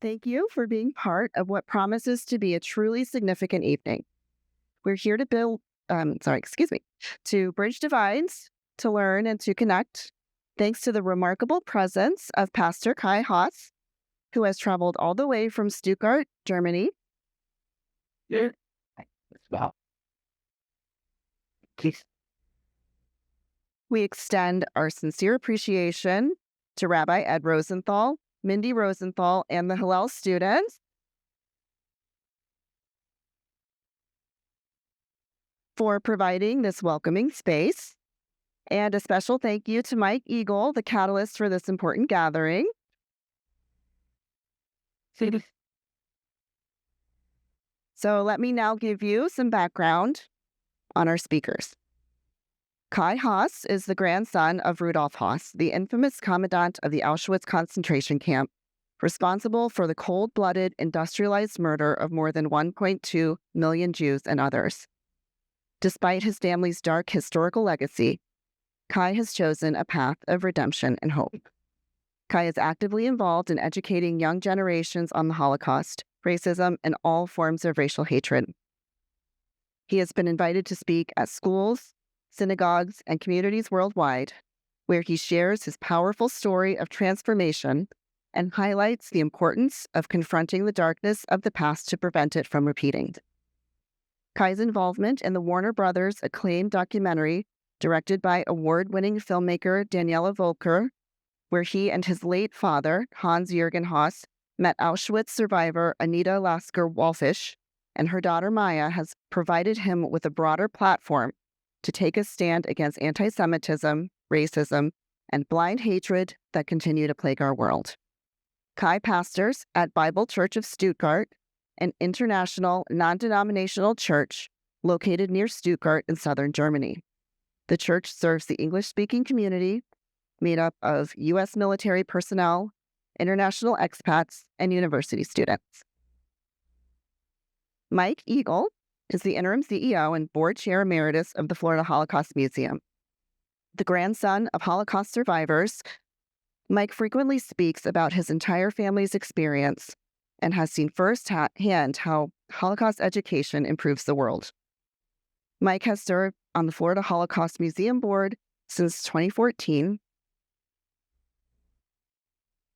Thank you for being part of what promises to be a truly significant evening. We're here to to bridge divides, to learn and to connect, thanks to the remarkable presence of Pastor Kai Höss, who has traveled all the way from Stuttgart, Germany. Yeah. Wow. Please. We extend our sincere appreciation to Rabbi Ed Rosenthal, Mindy Rosenthal, and the Hillel students for providing this welcoming space. And a special thank you to Mike Igel, the catalyst for this important gathering. So let me now give you some background on our speakers. Kai Höss is the grandson of Rudolf Höss, the infamous commandant of the Auschwitz concentration camp, responsible for the cold-blooded, industrialized murder of more than 1.2 million Jews and others. Despite his family's dark historical legacy, Kai has chosen a path of redemption and hope. Kai is actively involved in educating young generations on the Holocaust, racism, and all forms of racial hatred. He has been invited to speak at schools, synagogues, and communities worldwide, where he shares his powerful story of transformation and highlights the importance of confronting the darkness of the past to prevent it from repeating. Kai's involvement in the Warner Brothers acclaimed documentary, directed by award-winning filmmaker Daniela Volker, where he and his late father, Hans-Jürgen Höss, met Auschwitz survivor Anita Lasker-Wallfisch, and her daughter Maya, has provided him with a broader platform to take a stand against anti-Semitism, racism, and blind hatred that continue to plague our world. Kai pastors at Bible Church of Stuttgart, an international non-denominational church located near Stuttgart in southern Germany. The church serves the English-speaking community, made up of U.S. military personnel, international expats, and university students. Mike Igel is the interim CEO and board chair emeritus of the Florida Holocaust Museum. The grandson of Holocaust survivors, Mike frequently speaks about his entire family's experience and has seen firsthand how Holocaust education improves the world. Mike has served on the Florida Holocaust Museum board since 2014.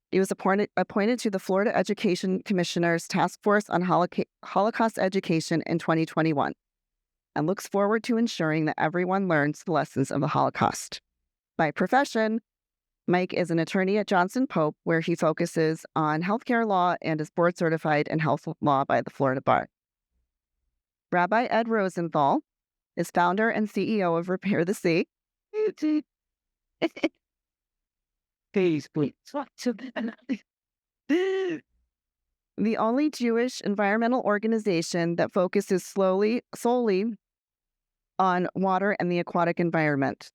He was appointed to the Florida Education Commissioner's Task Force on Holocaust Education in 2021 and looks forward to ensuring that everyone learns the lessons of the Holocaust. By profession, Mike is an attorney at Johnson Pope, where he focuses on healthcare law and is board certified in health law by the Florida Bar. Rabbi Ed Rosenthal is founder and CEO of Repair the Sea. Please. The only Jewish environmental organization that focuses solely on water and the aquatic environment.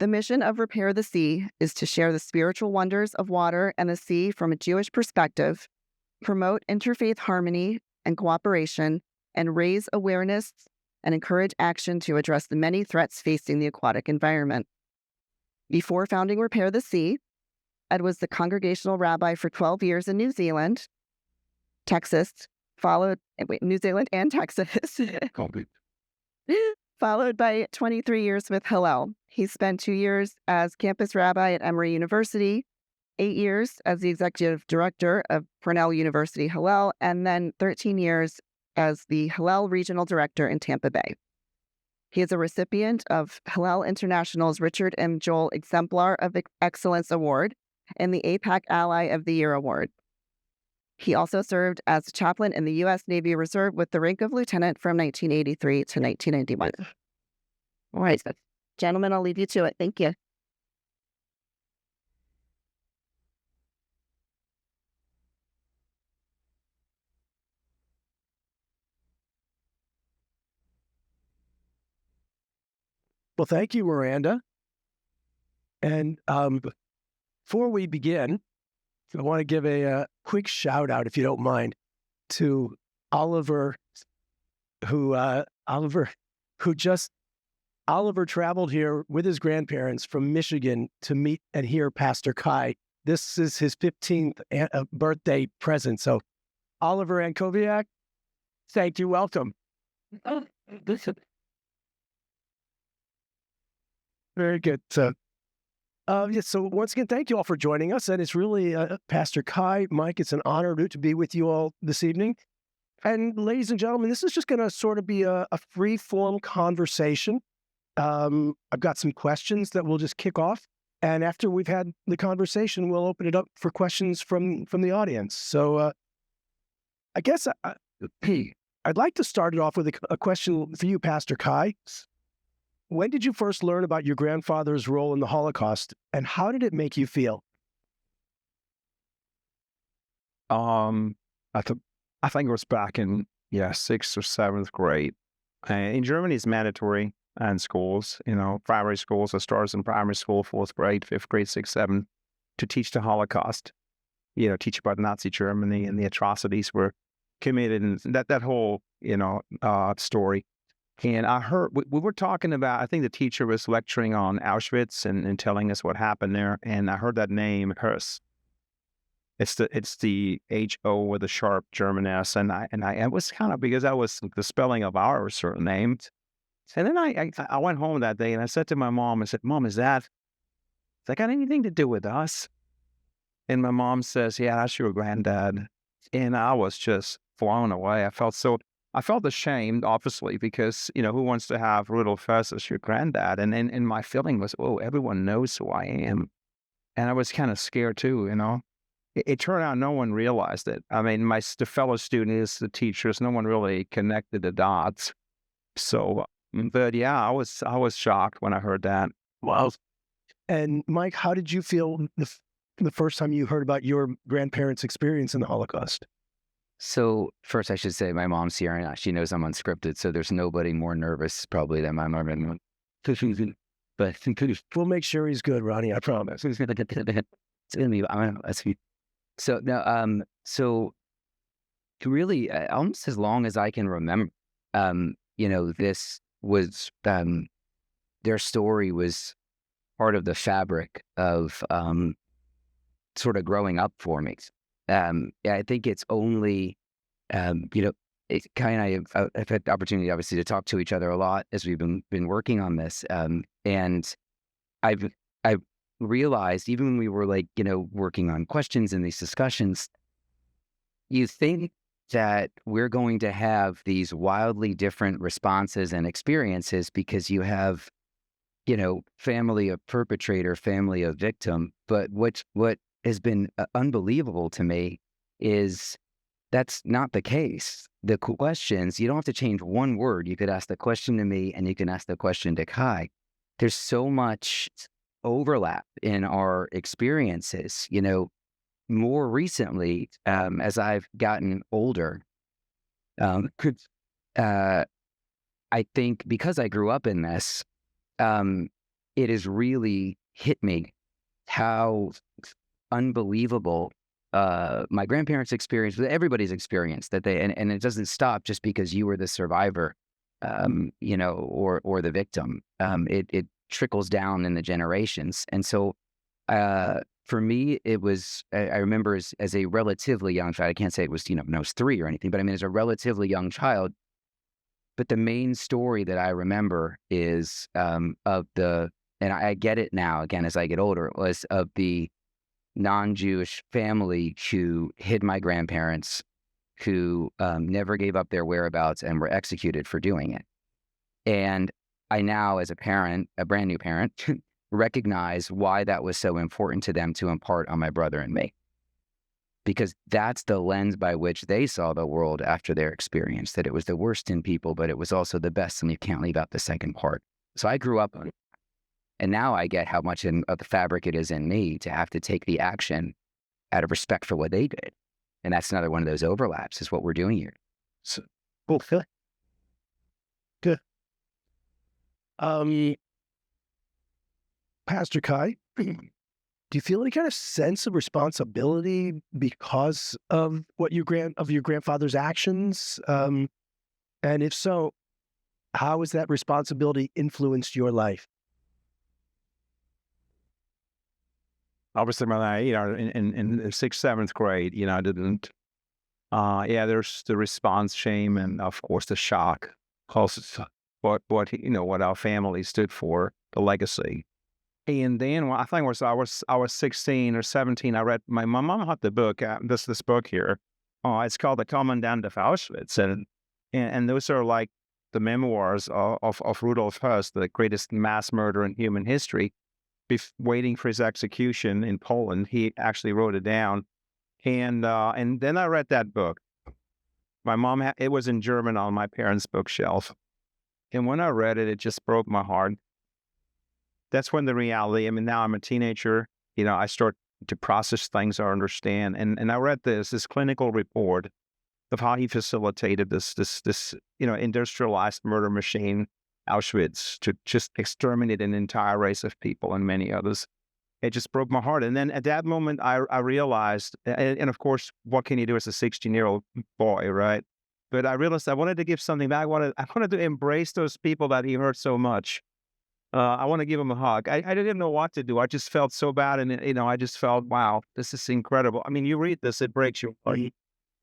The mission of Repair the Sea is to share the spiritual wonders of water and the sea from a Jewish perspective, promote interfaith harmony and cooperation, and raise awareness and encourage action to address the many threats facing the aquatic environment. Before founding Repair the Sea, Ed was the congregational rabbi for 12 years in New Zealand, New Zealand and Texas, followed by 23 years with Hillel. He spent 2 years as campus rabbi at Emory University, 8 years as the executive director of Cornell University Hillel, and then 13 years as the Hillel regional director in Tampa Bay. He is a recipient of Hillel International's Richard M. Joel Exemplar of Excellence Award and the APAC Ally of the Year Award. He also served as a chaplain in the U.S. Navy Reserve with the rank of lieutenant from 1983 to 1991. All right, gentlemen, I'll leave you to it. Thank you. Well, thank you, Miranda. And before we begin, I want to give a quick shout out, if you don't mind, to Oliver, who traveled here with his grandparents from Michigan to meet and hear Pastor Kai This is his 15th birthday present. So, Oliver Ankoviak, thank you. Welcome. This is Very good. So once again, thank you all for joining us. And it's really, Pastor Kai, Mike, it's an honor to be with you all this evening. And ladies and gentlemen, this is just going to sort of be a free-form conversation. I've got some questions that we'll just kick off. And after we've had the conversation, we'll open it up for questions from the audience. So I guess I'd like to start it off with a question for you, Pastor Kai. When did you first learn about your grandfather's role in the Holocaust, and how did it make you feel? I think it was back in 6th or 7th grade. In Germany, it's mandatory in schools, primary schools. I started in primary school, 4th grade, 5th grade, 6th, 7th, to teach the Holocaust. Teach about Nazi Germany and the atrocities were committed, and that whole story. And I heard we were talking about. I think the teacher was lecturing on Auschwitz and telling us what happened there. And I heard that name, Höss. It's the H-O with a sharp German S, and I was kind of, because that was the spelling of our certain names. And then I went home that day and I said to my mom, I said, "Mom, is that got anything to do with us?" And my mom says, "Yeah, that's your granddad." And I was just blown away. I felt ashamed, obviously, because who wants to have Rudolf Höss as your granddad? And my feeling was, oh, everyone knows who I am, and I was kind of scared too. It turned out no one realized it. I mean, the fellow students, the teachers, no one really connected the dots. So, but yeah, I was shocked when I heard that. Wow. And Mike, how did you feel the first time you heard about your grandparents' experience in the Holocaust? So first, I should say my mom's here, and she knows I'm unscripted, so there's nobody more nervous probably than my mom. But We'll make sure he's good, Ronnie. I promise. it's gonna be. So no. So really, almost as long as I can remember, this was their story was part of the fabric of sort of growing up for me. I think it's only, it kind of, I've had the opportunity, obviously, to talk to each other a lot as we've been working on this. And I've realized, even when we were working on questions in these discussions, you think that we're going to have these wildly different responses and experiences because you have, family of perpetrator, family of victim. But what has been unbelievable to me is that's not the case. The questions, you don't have to change one word. You could ask the question to me and you can ask the question to Kai. There's so much overlap in our experiences. More recently, as I've gotten older, I think because I grew up in this, it has really hit me how unbelievable my grandparents' experience, everybody's experience, that and it doesn't stop just because you were the survivor, or the victim. It trickles down in the generations. And so for me, it was, I remember as a relatively young child, I can't say it was, when I was 3 or anything, but I mean, as a relatively young child, but the main story that I remember is and I get it now, again, as I get older, was of the non-Jewish family who hid my grandparents, who never gave up their whereabouts and were executed for doing it. And I now, as a parent, a brand new parent, recognize why that was so important to them to impart on my brother and me. Because that's the lens by which they saw the world after their experience, that it was the worst in people, but it was also the best, and you can't leave out the second part. So I grew up on it. And now I get how much of the fabric it is in me to have to take the action out of respect for what they did. And that's another one of those overlaps, is what we're doing here. So, cool. Good. Pastor Kai, do you feel any kind of sense of responsibility because of your grandfather's actions? And if so, how has that responsibility influenced your life? obviously when I, in sixth, seventh grade, I didn't, there's the response shame and of course the shock, because what our family stood for, the legacy. And then I think I was 16 or 17. I read my mom had the book, this book here. It's called The Commandant of Auschwitz, and those are like the memoirs of Rudolf Höss, the greatest mass murderer in human history. Waiting for his execution in Poland, he actually wrote it down, and then I read that book. My mom it was in German on my parents' bookshelf, and when I read it, it just broke my heart. That's when the reality. I mean, now I'm a teenager. I start to process things I understand, and I read this clinical report of how he facilitated this industrialized murder machine, Auschwitz, to just exterminate an entire race of people and many others. It just broke my heart. And then at that moment, I realized, and of course, what can you do as a 16-year-old boy, right? But I realized I wanted to give something back. I wanted to embrace those people that he hurt so much. I want to give him a hug. I didn't know what to do. I just felt so bad. And, I just felt, wow, this is incredible. I mean, you read this, it breaks your heart.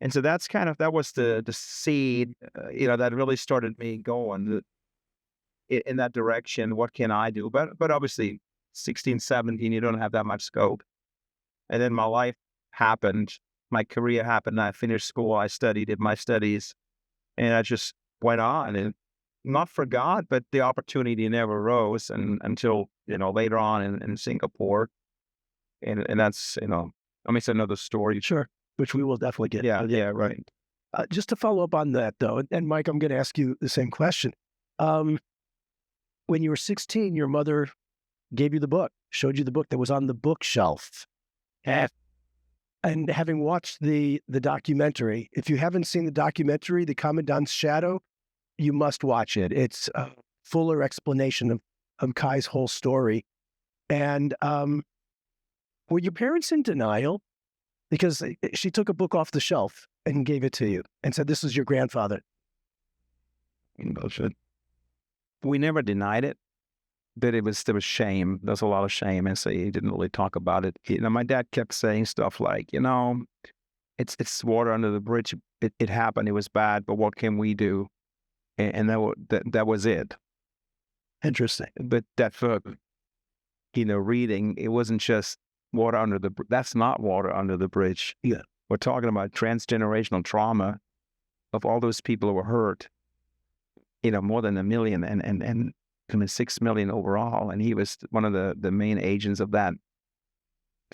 And so that was the seed, that really started me going in that direction. What can I do? But obviously 16, 17, you don't have that much scope. And then my life happened. My career happened. I finished school. I did my studies, and I just went on, and not for God, but the opportunity never rose until, later on in Singapore. And that's, it's another story. Sure. Which we will definitely get. Yeah, right. Just to follow up on that, though, and Mike, I'm going to ask you the same question. When you were 16, your mother gave you the book, showed you the book that was on the bookshelf. And having watched the documentary, if you haven't seen the documentary, The Commandant's Shadow, you must watch it. It's a fuller explanation of Kai's whole story. And were your parents in denial? Because she took a book off the shelf and gave it to you and said, "This is your grandfather." We never denied it, but there was shame. There's a lot of shame, and so he didn't really talk about it. My dad kept saying stuff like, it's water under the bridge. It happened. It was bad, but what can we do? And that was it. Interesting. But that book, reading, it wasn't just water under the that's not water under the bridge. Yeah. We're talking about transgenerational trauma of all those people who were hurt, more than 1 million and 6 million overall. And he was one of the main agents of that,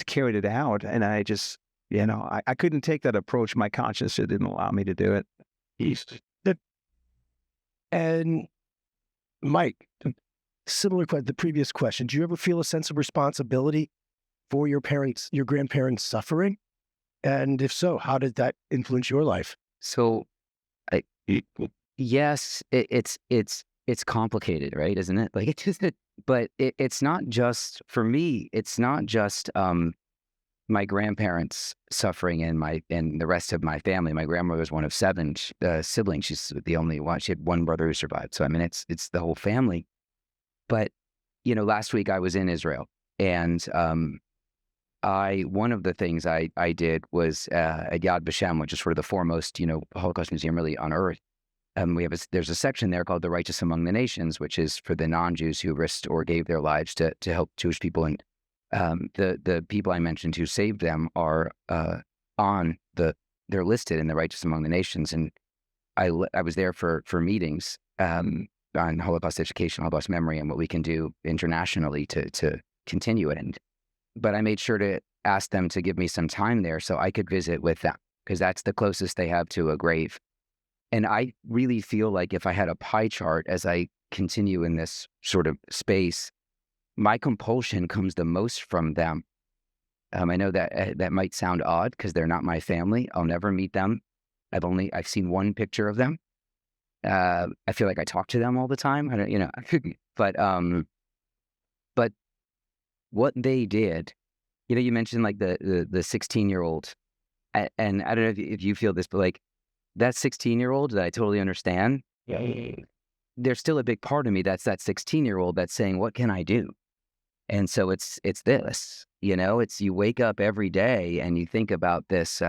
carried it out. And I just, I couldn't take that approach. My conscience didn't allow me to do it. And Mike, similar to the previous question, do you ever feel a sense of responsibility for your grandparents' suffering? And if so, how did that influence your life? So, yes, it's complicated, right? Isn't it? Like it's not just for me. It's not just my grandparents' suffering and the rest of my family. My grandmother was one of 7 siblings. She's the only one. She had one brother who survived. So it's the whole family. But last week I was in Israel, and one of the things I did was at Yad Vashem, which is sort of the foremost Holocaust museum really on earth. There's a section there called The Righteous Among the Nations, which is for the non-Jews who risked or gave their lives to help Jewish people. And the people I mentioned who saved them are they're listed in The Righteous Among the Nations. And I was there for meetings on Holocaust education, Holocaust memory, and what we can do internationally to continue it. But I made sure to ask them to give me some time there so I could visit with them, because that's the closest they have to a grave. And I really feel like if I had a pie chart as I continue in this sort of space, my compulsion comes the most from them. I know that might sound odd because they're not my family. I'll never meet them. I've seen one picture of them. I feel like I talk to them all the time. I don't, but what they did, you mentioned like the 16-year-old, and I don't know if you feel this, but like that 16-year-old that I totally understand. Yeah. There's still a big part of me that's that 16-year-old that's saying, what can I do? And so it's this, it's you wake up every day and you think about this.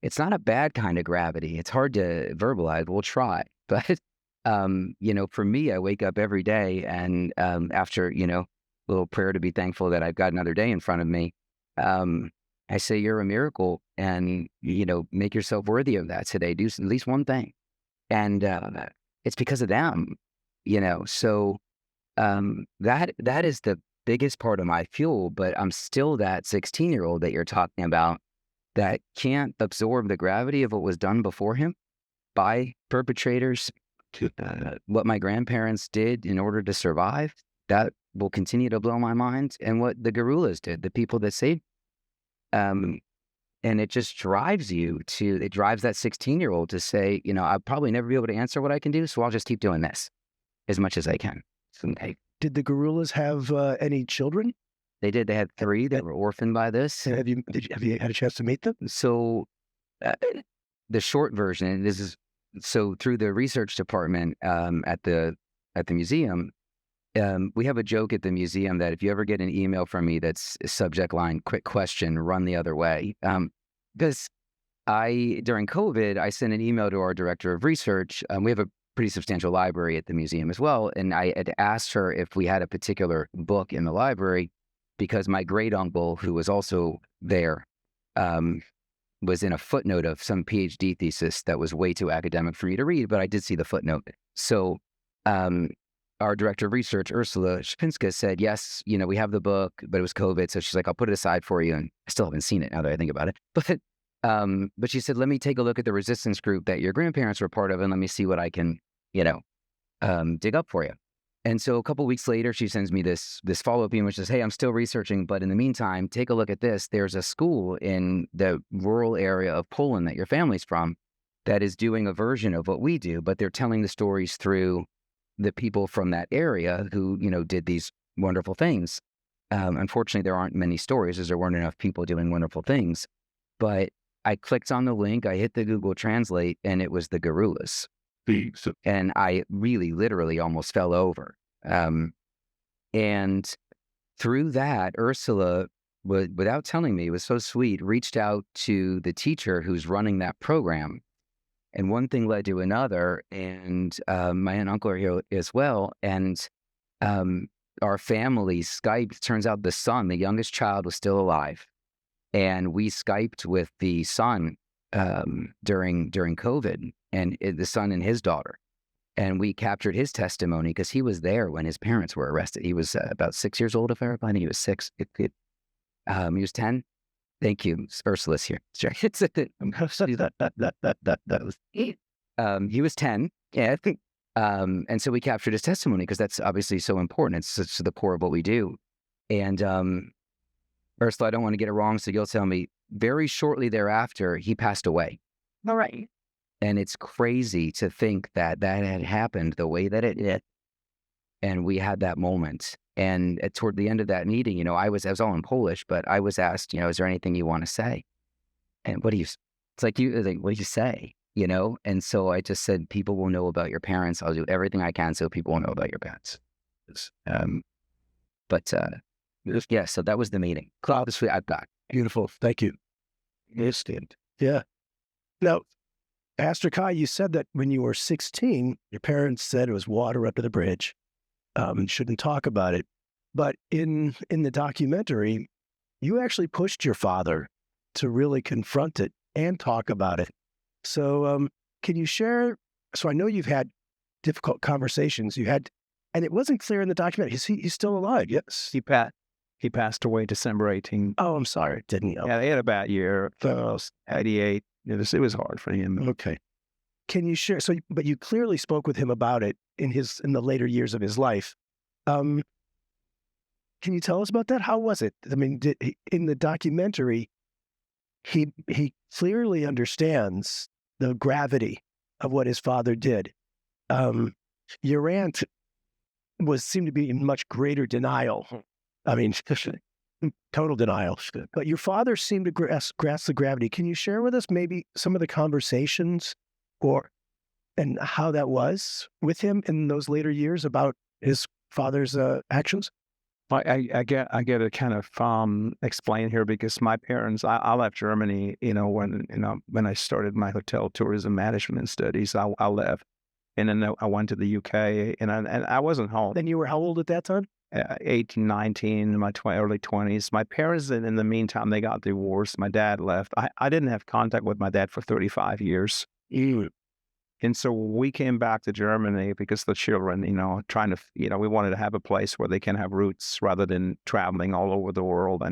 It's not a bad kind of gravity. It's hard to verbalize. We'll try. But, for me, I wake up every day and after, a little prayer to be thankful that I've got another day in front of me, I say, you're a miracle and, make yourself worthy of that today. Do at least one thing. And it's because of them, So that is the biggest part of my fuel, but I'm still that 16-year-old that you're talking about that can't absorb the gravity of what was done before him by perpetrators, what my grandparents did in order to survive. That will continue to blow my mind. And what the guerrillas did, the people that saved. And it just drives it drives that 16-year-old to say, I'll probably never be able to answer what I can do, so I'll just keep doing this as much as I can. Did the guerrillas have any children? They did. They had 3 that were orphaned by this. And have you had a chance to meet them? So the short version, and this is so through the research department at the museum, we have a joke at the museum that if you ever get an email from me that's subject line, quick question, run the other way. Because during COVID, I sent an email to our director of research. We have a pretty substantial library at the museum as well. And I had asked her if we had a particular book in the library because my great uncle, who was also there, was in a footnote of some PhD thesis that was way too academic for me to read, but I did see the footnote. So our director of research, Ursula Shapinska, said, yes, we have the book, but it was COVID. So she's like, I'll put it aside for you. And I still haven't seen it now that I think about it. But she said, let me take a look at the resistance group that your grandparents were part of and let me see what I can, dig up for you. And so a couple of weeks later, she sends me this follow-up email, which says, hey, I'm still researching, but in the meantime, take a look at this. There's a school in the rural area of Poland that your family's from that is doing a version of what we do, but they're telling the stories through the people from that area who, did these wonderful things. Unfortunately, there aren't many stories as there weren't enough people doing wonderful things. But I clicked on the link, I hit the Google Translate, and it was the guerrillas. And I really, literally almost fell over. And through that, Ursula, without telling me, it was so sweet, reached out to the teacher who's running that program. And one thing led to another, and my aunt and uncle are here as well. And our family Skyped. Turns out the son, the youngest child, was still alive. And we Skyped with the son during COVID, and the son and his daughter. And we captured his testimony because he was there when his parents were arrested. He was about 6 years old, if I recall. I think he was 6. He was 10. Thank you. Ursula's here. He was 10. Yeah. And so we captured his testimony because that's obviously so important. It's to the core of what we do. And Ursula, I don't want to get it wrong, so you'll tell me. Very shortly thereafter, he passed away. All right. And it's crazy to think that had happened the way that it did. And we had that moment. And toward the end of that meeting, I was all in Polish, but I was asked, is there anything you want to say? And what do you say? And so I just said, people will know about your parents. I'll do everything I can so people will know about your parents. Yeah, so that was the meeting. Obviously, I've got. Beautiful. Thank you. Yeah. Now, Pastor Kai, you said that when you were 16, your parents said it was water up to the bridge. And shouldn't talk about it. But in the documentary, you actually pushed your father to really confront it and talk about it. So can you share? So I know you've had difficult conversations. And it wasn't clear in the documentary. He's still alive. Yes. He passed away December 18th. Oh, I'm sorry. Didn't know. Yeah, he had a bad year. 88. It was hard for him. Okay. Can you share? But you clearly spoke with him about it in the later years of his life. Can you tell us about that? How was it? I mean, in the documentary, he clearly understands the gravity of what his father did. Your aunt seemed to be in much greater denial. I mean, total denial. But your father seemed to grasp the gravity. Can you share with us maybe some of the conversations and how that was with him in those later years about his father's actions? I get to kind of explain here because my parents, I left Germany, when I started my hotel tourism management studies, I left, and then I went to the UK, and I wasn't home. Then you were how old at that time? 18, 19, in my early 20s. My parents, in the meantime, they got divorced. My dad left. I didn't have contact with my dad for 35 years. And so we came back to Germany because the children, trying to, we wanted to have a place where they can have roots rather than traveling all over the world.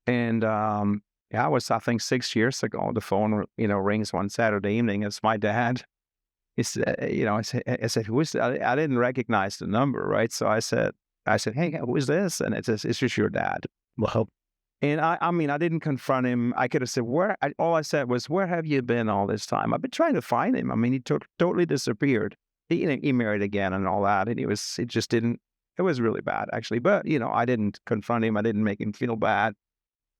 And yeah, it was, I think, 6 years ago, the phone, rings one Saturday evening. It's my dad. He said, I said, who is that? I didn't recognize the number, right? So I said, hey, who is this? And it says, it's just your dad. Well, And I mean, I didn't confront him. I could have said, all I said was, where have you been all this time? I've been trying to find him. I mean, he totally disappeared. He married again and all that. And it was really bad, actually. But, I didn't confront him. I didn't make him feel bad.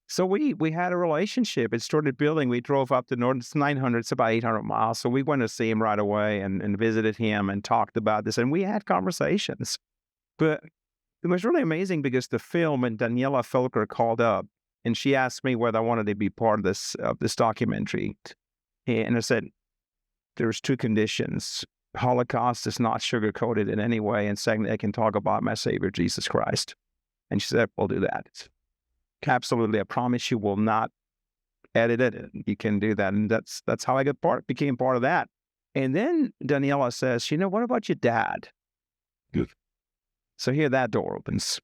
So we had a relationship. It started building. We drove up to north. It's 900, it's about 800 miles. So we went to see him right away and visited him and talked about this. And we had conversations. But it was really amazing because the film, and Daniela Felker called up and she asked me whether I wanted to be part of this documentary. And I said, there's two conditions. Holocaust is not sugar-coated in any way. And secondly, I can talk about my Savior, Jesus Christ. And she said, we'll do that. Absolutely. I promise you will not edit it. You can do that. And that's how I became part of that. And then Daniela says, what about your dad? Good. So here that door opens.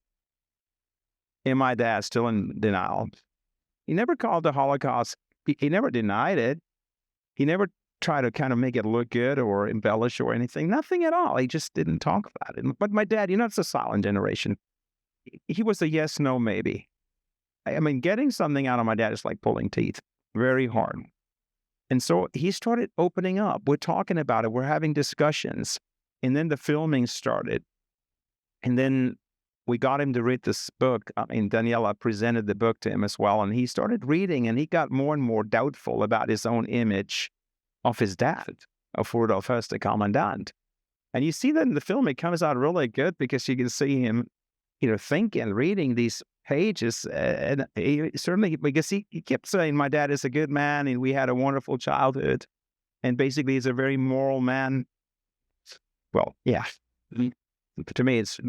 And my dad's still in denial. He never called the Holocaust. He never denied it. He never tried to kind of make it look good or embellish or anything. Nothing at all. He just didn't talk about it. But my dad, it's a silent generation. He was a yes, no, maybe. I mean, getting something out of my dad is like pulling teeth. Very hard. And so he started opening up. We're talking about it. We're having discussions. And then the filming started. And then we got him to read this book. I mean, Daniela presented the book to him as well. And he started reading, and he got more and more doubtful about his own image of his dad, of Rudolf Höss, the commandant. And you see that in the film. It comes out really good because you can see him, thinking, reading these pages. And he, certainly, because he kept saying, my dad is a good man, and we had a wonderful childhood. And basically, he's a very moral man. Well, yeah. To me, it's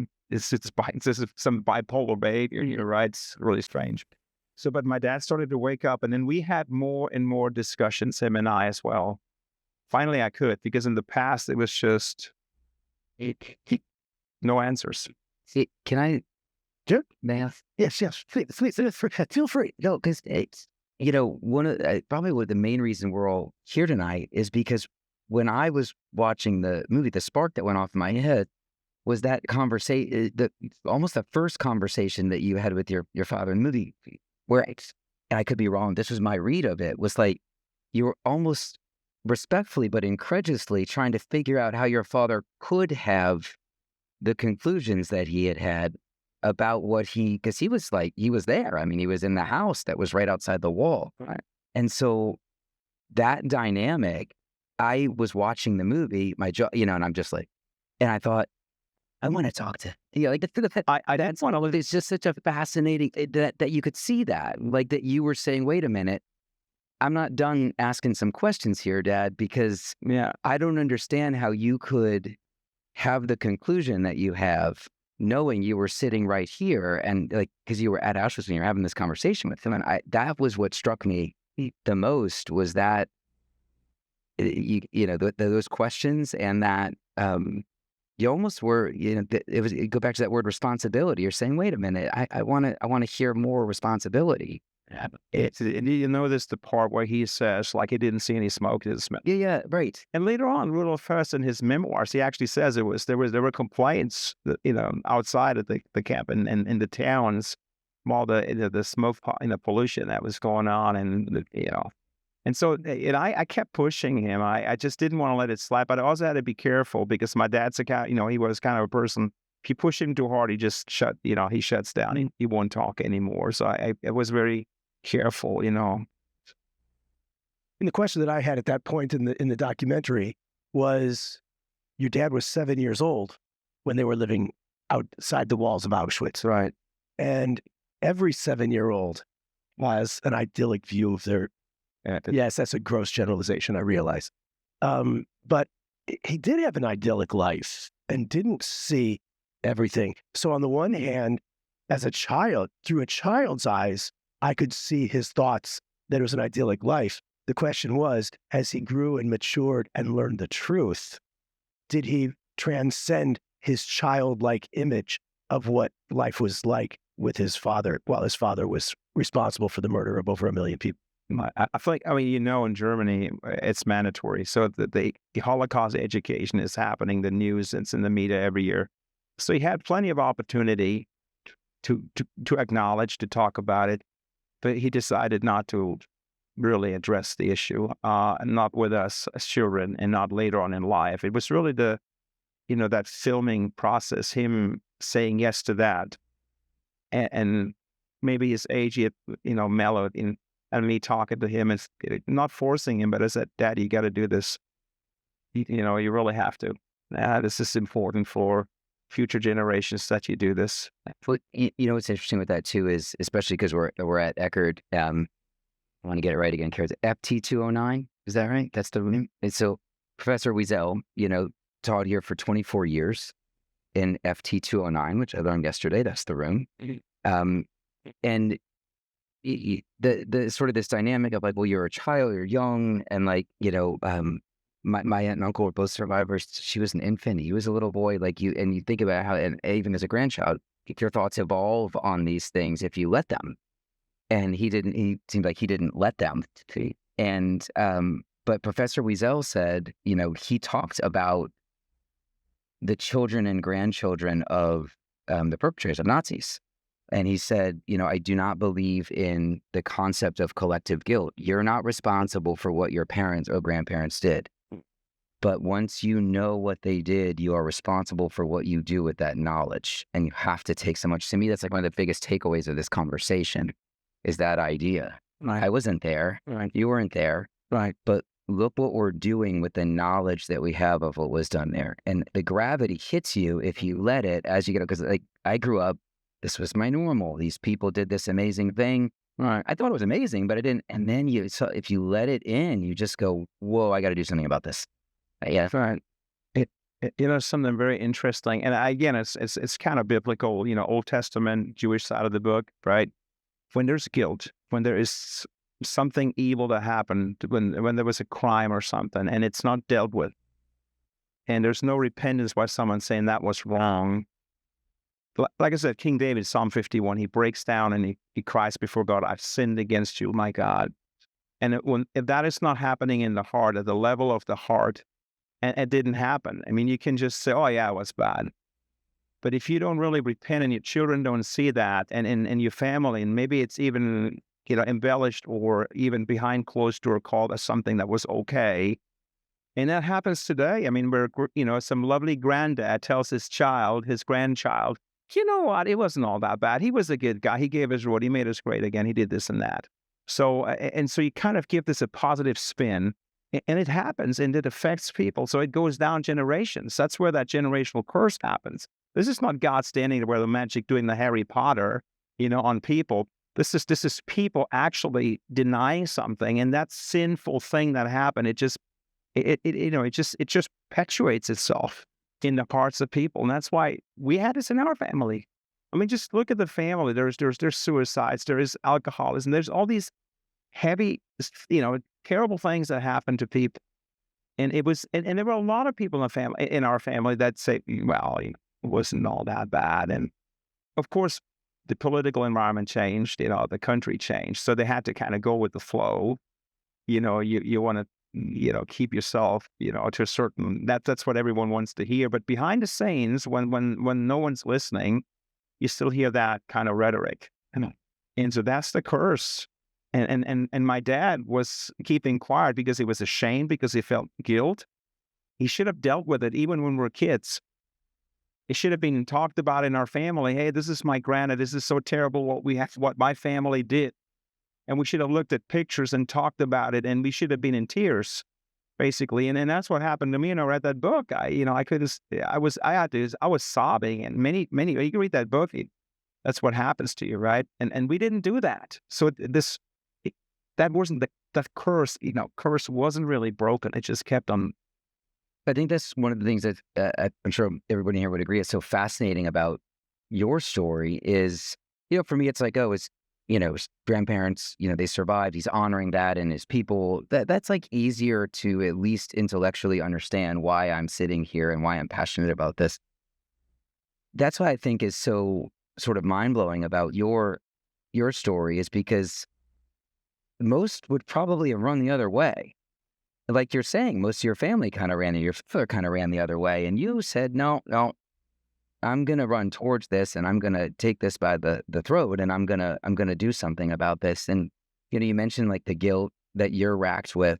some bipolar behavior, right? It's really strange. So, but my dad started to wake up, and then we had more and more discussions, him and I as well. Finally, I could, because in the past, it was just no answers. See, can I? Sure. Math? Yes. Please, feel free. No, because it's, probably what the main reason we're all here tonight is because when I was watching the movie, the spark that went off in my head was that conversation, almost the first conversation that you had with your father in the movie, where, and I could be wrong, this was my read of it, was like you were almost respectfully but incredulously trying to figure out how your father could have the conclusions that he had about what because he was there. I mean, he was in the house that was right outside the wall. Right. And so that dynamic, I was watching the movie, and I'm just like, and I thought, I want to talk to, that's one of it. It's just such a fascinating, that you could see that, like that you were saying, wait a minute, I'm not done asking some questions here, Dad, because I don't understand how you could have the conclusion that you have, knowing you were sitting right here, and because you were at Auschwitz and you were having this conversation with him. And that was what struck me the most, was that, those questions, and that, you almost were, you go back to that word responsibility. You're saying, wait a minute, I want to hear more responsibility. This the part where he says, like, he didn't see any smoke, he didn't smell. Yeah, right. And later on, Rudolf Höss, in his memoirs, he actually says there were complaints, outside of the camp and in the towns, all the smoke, pollution that was going on, and And so I kept pushing him. I just didn't want to let it slap. But I also had to be careful because my dad's he was kind of a person. If you push him too hard, he just he shuts down. He won't talk anymore. So I was very careful, And the question that I had at that point in the documentary was, your dad was 7 years old when they were living outside the walls of Auschwitz. Right. And every 7-year-old has an idyllic view of their, yes, that's a gross generalization, I realize. But he did have an idyllic life and didn't see everything. So on the one hand, as a child, through a child's eyes, I could see his thoughts that it was an idyllic life. The question was, as he grew and matured and learned the truth, did he transcend his childlike image of what life was like with his father, while his father was responsible for the murder of over 1 million people? I feel like, in Germany, it's mandatory. So the Holocaust education is happening, the news, it's in the media every year. So he had plenty of opportunity to acknowledge, to talk about it, but he decided not to really address the issue, not with us as children and not later on in life. It was really that filming process, him saying yes to that, and maybe his age, he had, mellowed in, and me talking to him and not forcing him, but I said, Dad, you got to do this. You really have to. This is important for future generations that you do this. Well, what's interesting with that too is, especially because we're at Eckerd, I want to get it right again, Kara. FT209, is that right? That's the room. And so Professor Wiesel, taught here for 24 years in FT209, which I learned yesterday. That's the room. And the sort of this dynamic of like, well, you're a child, you're young, and like, my aunt and uncle were both survivors. She was an infant. He was a little boy. Like you think about how, and even as a grandchild, your thoughts evolve on these things if you let them. And he seemed like he didn't let them. And, but Professor Wiesel said, he talked about the children and grandchildren of the perpetrators of Nazis. And he said, I do not believe in the concept of collective guilt. You're not responsible for what your parents or grandparents did. But once you know what they did, you are responsible for what you do with that knowledge. And you have to take so much. To me, that's like one of the biggest takeaways of this conversation is that idea. Right. I wasn't there. Right. You weren't there. Right. But look what we're doing with the knowledge that we have of what was done there. And the gravity hits you if you let it as you get up. Because like I grew up, this was my normal. These people did this amazing thing. Right. I thought it was amazing, but I didn't. And then if you let it in, you just go, whoa, I got to do something about this. Yeah. Right. Something very interesting. And again, it's kind of biblical, Old Testament, Jewish side of the book, right? When there's guilt, when there is something evil that happened, when there was a crime or something, and it's not dealt with, and there's no repentance by someone saying that was wrong. Like I said, King David, Psalm 51, he breaks down and he cries before God, I've sinned against you, my God. And if that is not happening in the heart, at the level of the heart, and it didn't happen, you can just say, oh yeah, it was bad. But if you don't really repent and your children don't see that, and your family, and maybe it's even embellished or even behind closed door called as something that was okay, and that happens today. Where some lovely granddad tells his grandchild, you know what, it wasn't all that bad. He was a good guy. He gave his word. He made us great again. He did this and that. So you kind of give this a positive spin, and it happens, and it affects people. So it goes down generations. That's where that generational curse happens. This is not God standing there with the magic doing the Harry Potter, on people. This is people actually denying something, and that sinful thing that happened, it just perpetuates itself in the hearts of people, and that's why we had this in our family. Just look at the family. There's suicides, there is alcoholism, there's all these heavy, terrible things that happen to people, and there were a lot of people in our family that say, well, it wasn't all that bad. And of course, the political environment changed, the country changed. So they had to kind of go with the flow. You want to, keep yourself, to a certain, that's what everyone wants to hear. But behind the scenes, when no one's listening, you still hear that kind of rhetoric. And so that's the curse. And my dad was keeping quiet because he was ashamed, because he felt guilt. He should have dealt with it even when we were kids. It should have been talked about in our family. Hey, this is my granddad. This is so terrible what my family did. And we should have looked at pictures and talked about it, and we should have been in tears. basically. And that's what happened to me. And I read that book. I was sobbing, and many, you can read that book. That's what happens to you, right? And we didn't do that. So that wasn't that curse, curse wasn't really broken. It just kept on. I think that's one of the things that I'm sure everybody here would agree is so fascinating about your story is, for me, it's like, his grandparents, they survived. He's honoring that and his people. That's like easier to at least intellectually understand why I'm sitting here and why I'm passionate about this. That's what I think is so sort of mind-blowing about your story is because most would probably have run the other way. Like you're saying, most of your family kind of your father kind of ran the other way. And you said, no, I'm going to run towards this and I'm going to take this by the throat and I'm going to do something about this. And, you mentioned like the guilt that you're racked with.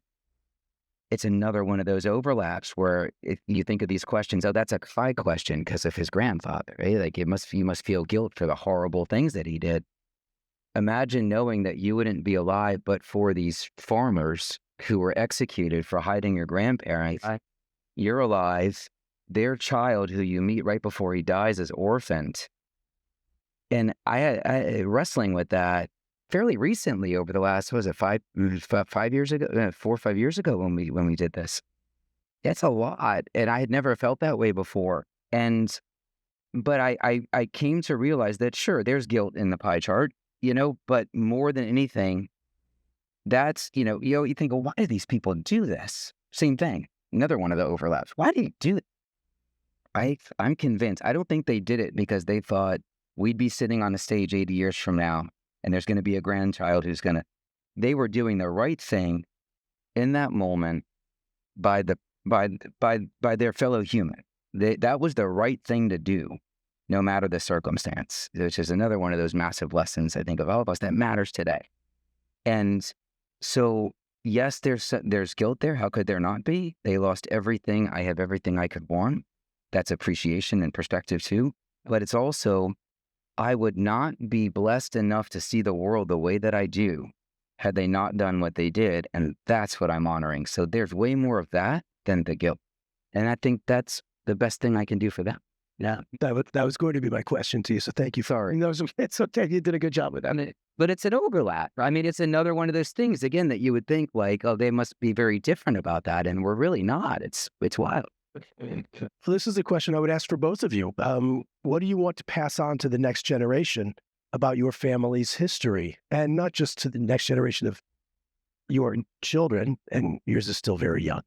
It's another one of those overlaps where if you think of these questions, that's a Kai question because of his grandfather, right? Like you must feel guilt for the horrible things that he did. Imagine knowing that you wouldn't be alive but for these farmers who were executed for hiding your grandparents. You're alive. Their child, who you meet right before he dies, is orphaned. And I wrestling with that fairly recently over the last, 5 years ago, 4 or 5 years ago when we did this. That's a lot. And I had never felt that way before. But I came to realize that, sure, there's guilt in the pie chart, but more than anything, that's, you think, well, why do these people do this? Same thing. Another one of the overlaps. Why do you do it? I'm convinced. I don't think they did it because they thought we'd be sitting on a stage 80 years from now and there's going to be a grandchild who's going to... They were doing the right thing in that moment by their fellow human. That was the right thing to do, no matter the circumstance, which is another one of those massive lessons, I think, of all of us that matters today. And so, yes, there's guilt there. How could there not be? They lost everything. I have everything I could want. That's appreciation and perspective too. But it's also, I would not be blessed enough to see the world the way that I do had they not done what they did. And that's what I'm honoring. So there's way more of that than the guilt. And I think that's the best thing I can do for them. Yeah, that was going to be my question to you. So thank you. Sorry. It's okay. You did a good job with that. But it's an overlap. I mean, it's another one of those things, again, that you would think like, oh, they must be very different about that. And we're really not. It's wild. So this is a question I would ask for both of you. What do you want to pass on to the next generation about your family's history? And not just to the next generation of your children, and yours is still very young.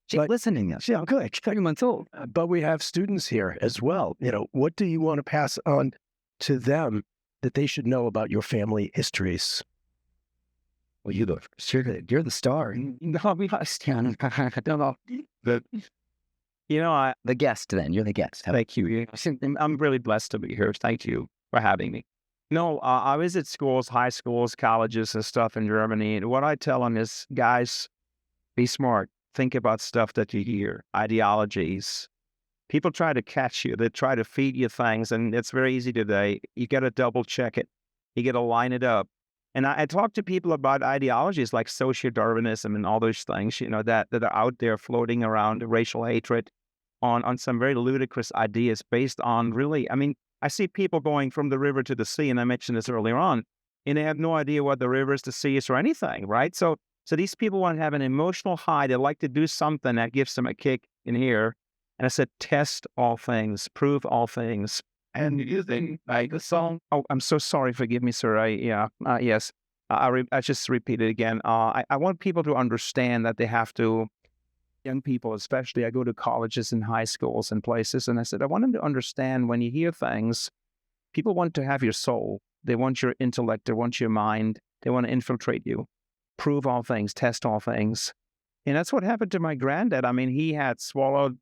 She's listening now. Yeah, good. 30 months old. But we have students here as well. What do you want to pass on to them that they should know about your family histories? Well, you go first. You're the star. No, we understand. I don't know. The guest then. You're the guest. Thank you. I'm really blessed to be here. Thank you for having me. I visit schools, high schools, colleges and stuff in Germany. And what I tell them is, guys, be smart. Think about stuff that you hear, ideologies. People try to catch you. They try to feed you things. And it's very easy today. You got to double check it. You got to line it up. And I talk to people about ideologies like socio-Darwinism and all those things, that are out there floating around, racial hatred on some very ludicrous ideas based on really, I see people going from the river to the sea, and I mentioned this earlier on, and they have no idea what the river is, the sea is, or anything, right? So these people want to have an emotional high. They like to do something that gives them a kick in here. And I said, test all things, prove all things. And you think like the song? Oh, I'm so sorry. Forgive me, sir. Yes. I just repeat it again. I want people to understand that they have to, young people especially, I go to colleges and high schools and places, and I said, I want them to understand when you hear things, people want to have your soul. They want your intellect. They want your mind. They want to infiltrate you. Prove all things, test all things. And that's what happened to my granddad. He had swallowed,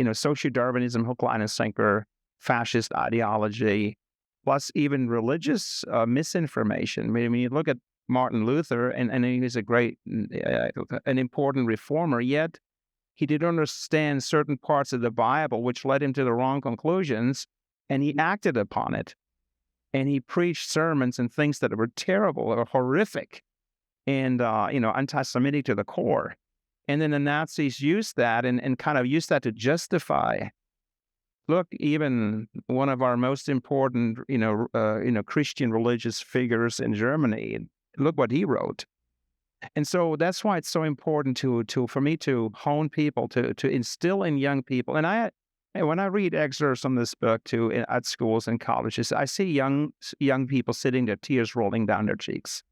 socio-Darwinism, hook, line, and sinker, fascist ideology, plus even religious misinformation. When you look at Martin Luther, and he was a great, an important reformer, yet he didn't understand certain parts of the Bible, which led him to the wrong conclusions, and he acted upon it. And he preached sermons and things that were terrible or horrific and, anti-Semitic to the core. And then the Nazis used that and kind of used that to justify, look, even one of our most important, Christian religious figures in Germany, look what he wrote. And so that's why it's so important for me to hone people, to instill in young people. And when I read excerpts from this book at schools and colleges, I see young people sitting there, tears rolling down their cheeks.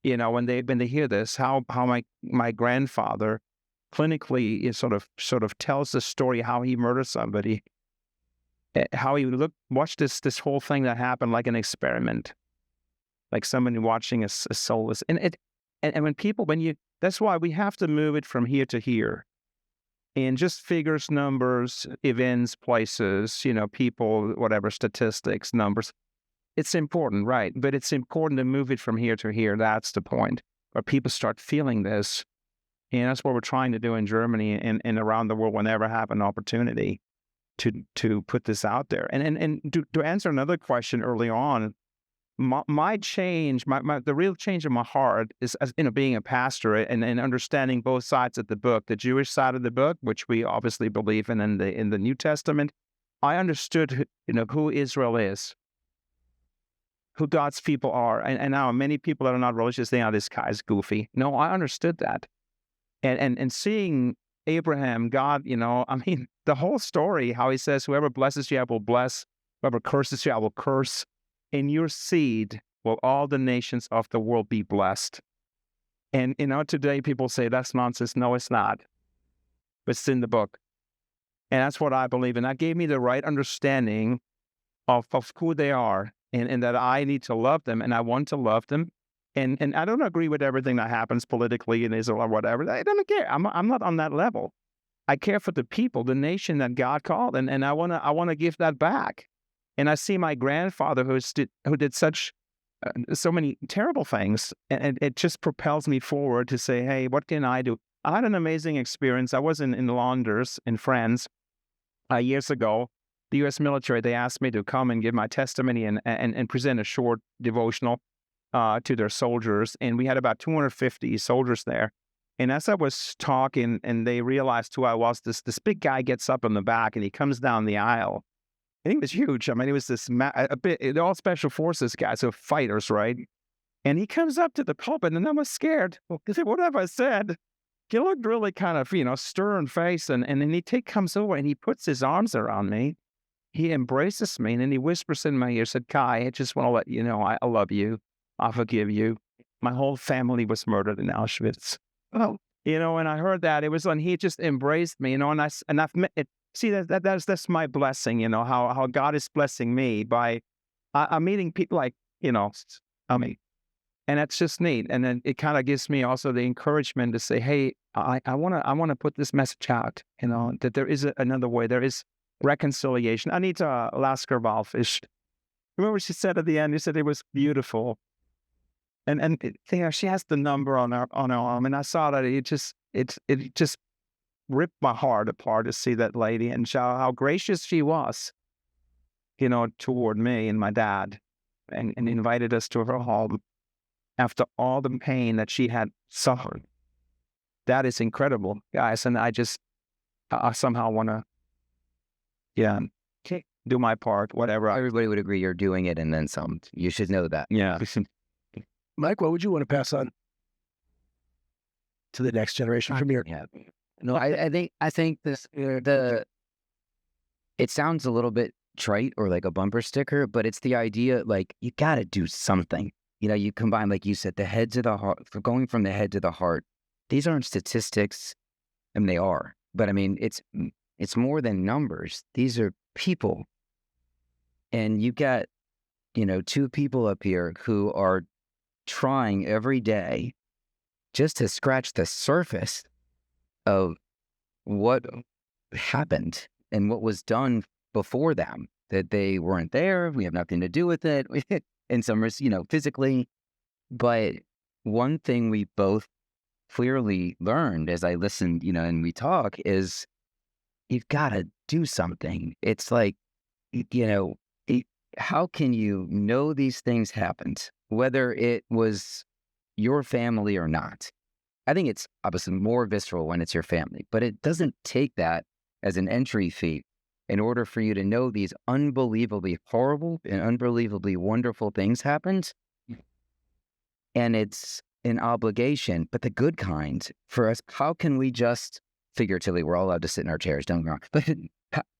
When they hear this, how my grandfather clinically is sort of tells the story how he murdered somebody, how he watched this whole thing that happened like an experiment, like somebody watching a soulless. And that's why we have to move it from here to here, and just figures, numbers, events, places, people, whatever, statistics, numbers. It's important, right? But it's important to move it from here to here. That's the point, where people start feeling this. And that's what we're trying to do in Germany and around the world whenever I have an opportunity to put this out there. And to answer another question early on, my change, the real change in my heart is, as being a pastor and understanding both sides of the book, the Jewish side of the book, which we obviously believe in the New Testament. I understood, who Israel is, who God's people are. And now many people that are not religious, they are, this guy's goofy. No, I understood that. And seeing Abraham, God, the whole story, how he says, whoever blesses you, I will bless. Whoever curses you, I will curse. In your seed will all the nations of the world be blessed. And, today people say, that's nonsense. No, it's not. But it's in the book. And that's what I believe. And that gave me the right understanding of who they are, and that I need to love them, and I want to love them. And I don't agree with everything that happens politically in Israel or whatever. I don't care. I'm not on that level. I care for the people, the nation that God called, and I want to give that back. And I see my grandfather who did so many terrible things, and it just propels me forward to say, hey, what can I do? I had an amazing experience. I was in Londres in France years ago. The U.S. military, they asked me to come and give my testimony and present a short devotional to their soldiers. And we had about 250 soldiers there. And as I was talking and they realized who I was, this big guy gets up in the back and he comes down the aisle. And he was huge. I mean, he was they're all special forces guys, so fighters, right? And he comes up to the pulpit and I was scared. What have I said? He looked really kind of, stern face. And then he comes over and he puts his arms around me. He embraces me and then he whispers in my ear, said, Kai, I just want to let you know, I love you. I forgive you. My whole family was murdered in Auschwitz. Oh, and I heard that. It was when he just embraced me, and I've met it. See, that's my blessing, how God is blessing me by I'm meeting people like, and that's just neat. And then it kind of gives me also the encouragement to say, hey, I want to put this message out, that there is another way. There is reconciliation. Anita Lasker-Wallfisch, remember she said at the end, she said it was beautiful. And she has the number on her arm, and I saw that it just ripped my heart apart to see that lady and how gracious she was, toward me and my dad, and invited us to her home after all the pain that she had suffered. That is incredible, guys, and I somehow want to, do my part, whatever. Everybody would agree you're doing it and then some. You should know that. Yeah. Mike, what would you want to pass on to the next generation from here? Yeah. No, I think this it sounds a little bit trite or like a bumper sticker, but it's the idea, like, you got to do something. You combine, like you said, the head to the heart, for going from the head to the heart. These aren't statistics, and they are, but I mean, it's more than numbers. These are people, and you got, two people up here who are trying every day just to scratch the surface of what happened and what was done before them, that they weren't there. We have nothing to do with it in some, physically. But one thing we both clearly learned as I listened, and we talk, is you've got to do something. It's like, how can you know these things happened, whether it was your family or not? I think it's obviously more visceral when it's your family, but it doesn't take that as an entry fee in order for you to know these unbelievably horrible and unbelievably wonderful things happened. And it's an obligation, but the good kind for us. How can we just, figuratively, we're all allowed to sit in our chairs, don't get me wrong, but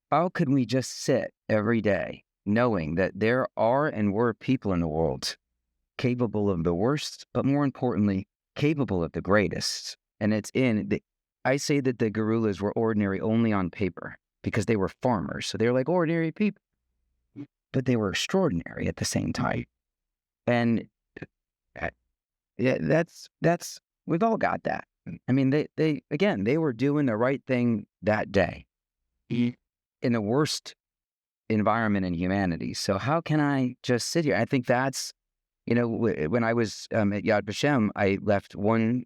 how could we just sit every day knowing that there are and were people in the world capable of the worst, but more importantly, capable of the greatest? And I say that the guerrillas were ordinary only on paper because they were farmers. So they're like ordinary people, but they were extraordinary at the same time. And yeah, that's we've all got that. I mean, they were doing the right thing that day in the worst environment in humanity. So how can I just sit here? I think that's, when I was at Yad Vashem, I left one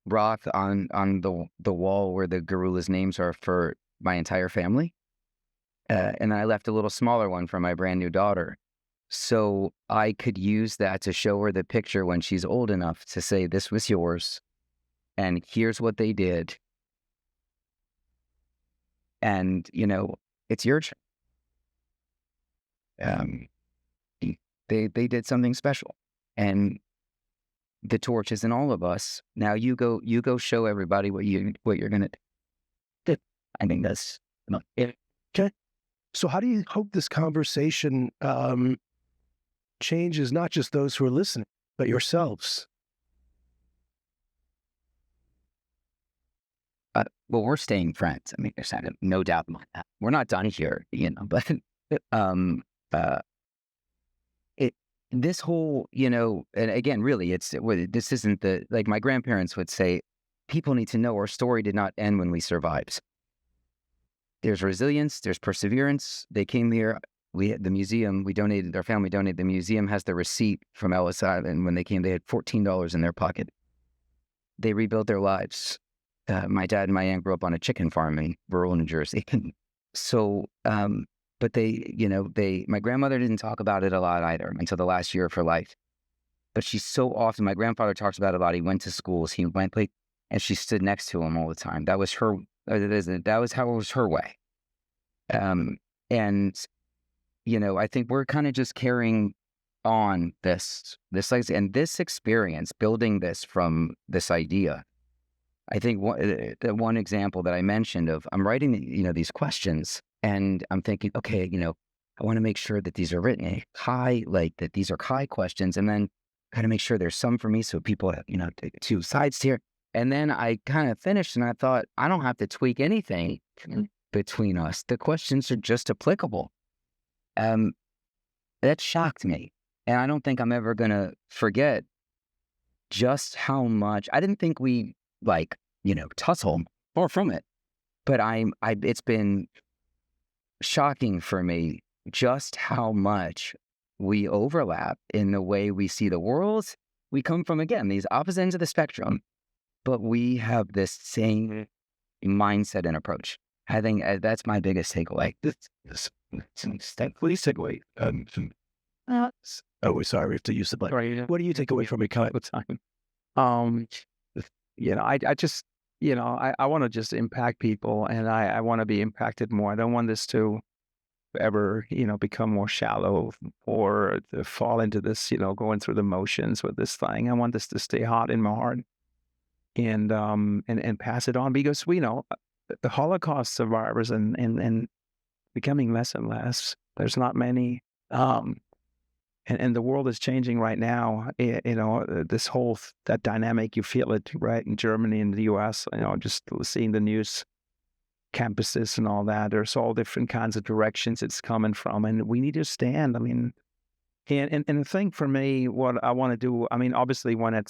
rock on the wall where the guerrillas' names are for my entire family, and I left a little smaller one for my brand new daughter. So I could use that to show her the picture when she's old enough to say, this was yours, and here's what they did. And, it's your turn. They did something special. And the torch is in all of us. Now you go show everybody what you're going to do. I think that's it. Okay. So how do you hope this conversation changes not just those who are listening, but yourselves? Well, we're staying friends. I mean, there's no doubt about that. We're not done here, but this whole, and again, really, this isn't like my grandparents would say, people need to know our story did not end when we survived. There's resilience, there's perseverance. They came here. The museum, our family donated. The museum has the receipt from Ellis Island. When they came, they had $14 in their pocket. They rebuilt their lives. My dad and my aunt grew up on a chicken farm in rural New Jersey. So, but my grandmother didn't talk about it a lot either until the last year of her life. But my grandfather talks about it a lot. He went to schools, and she stood next to him all the time. That was how it was her way. And, I think we're kind of just carrying on this legacy and this experience, building this from this idea. I think one example that I mentioned of, I'm writing, these questions, and I'm thinking, okay, I want to make sure that these are written high, like that these are high questions, and then kind of make sure there's some for me so people have, two sides here. And then I kind of finished and I thought, I don't have to tweak anything between us. The questions are just applicable. That shocked me. And I don't think I'm ever going to forget just how much, I didn't think we tussle far from it, but it's been shocking for me just how much we overlap in the way we see the world. We come from, again, these opposite ends of the spectrum, but we have this same mindset and approach. I think that's my biggest takeaway. Please take away. Sorry, we have to use the button. Right. What do you take away from it, Kai? I just, I want to just impact people, and I want to be impacted more. I don't want this to ever, become more shallow or to fall into this, going through the motions with this thing. I want this to stay hot in my heart and pass it on, because we know the Holocaust survivors and becoming less and less. There's not many. And the world is changing right now. This whole that dynamic, you feel it right in Germany and the U.S. Just seeing the news campuses and all that. There's all different kinds of directions it's coming from, and we need to stand. I mean, and the thing for me, what I want to do. I mean, obviously, when it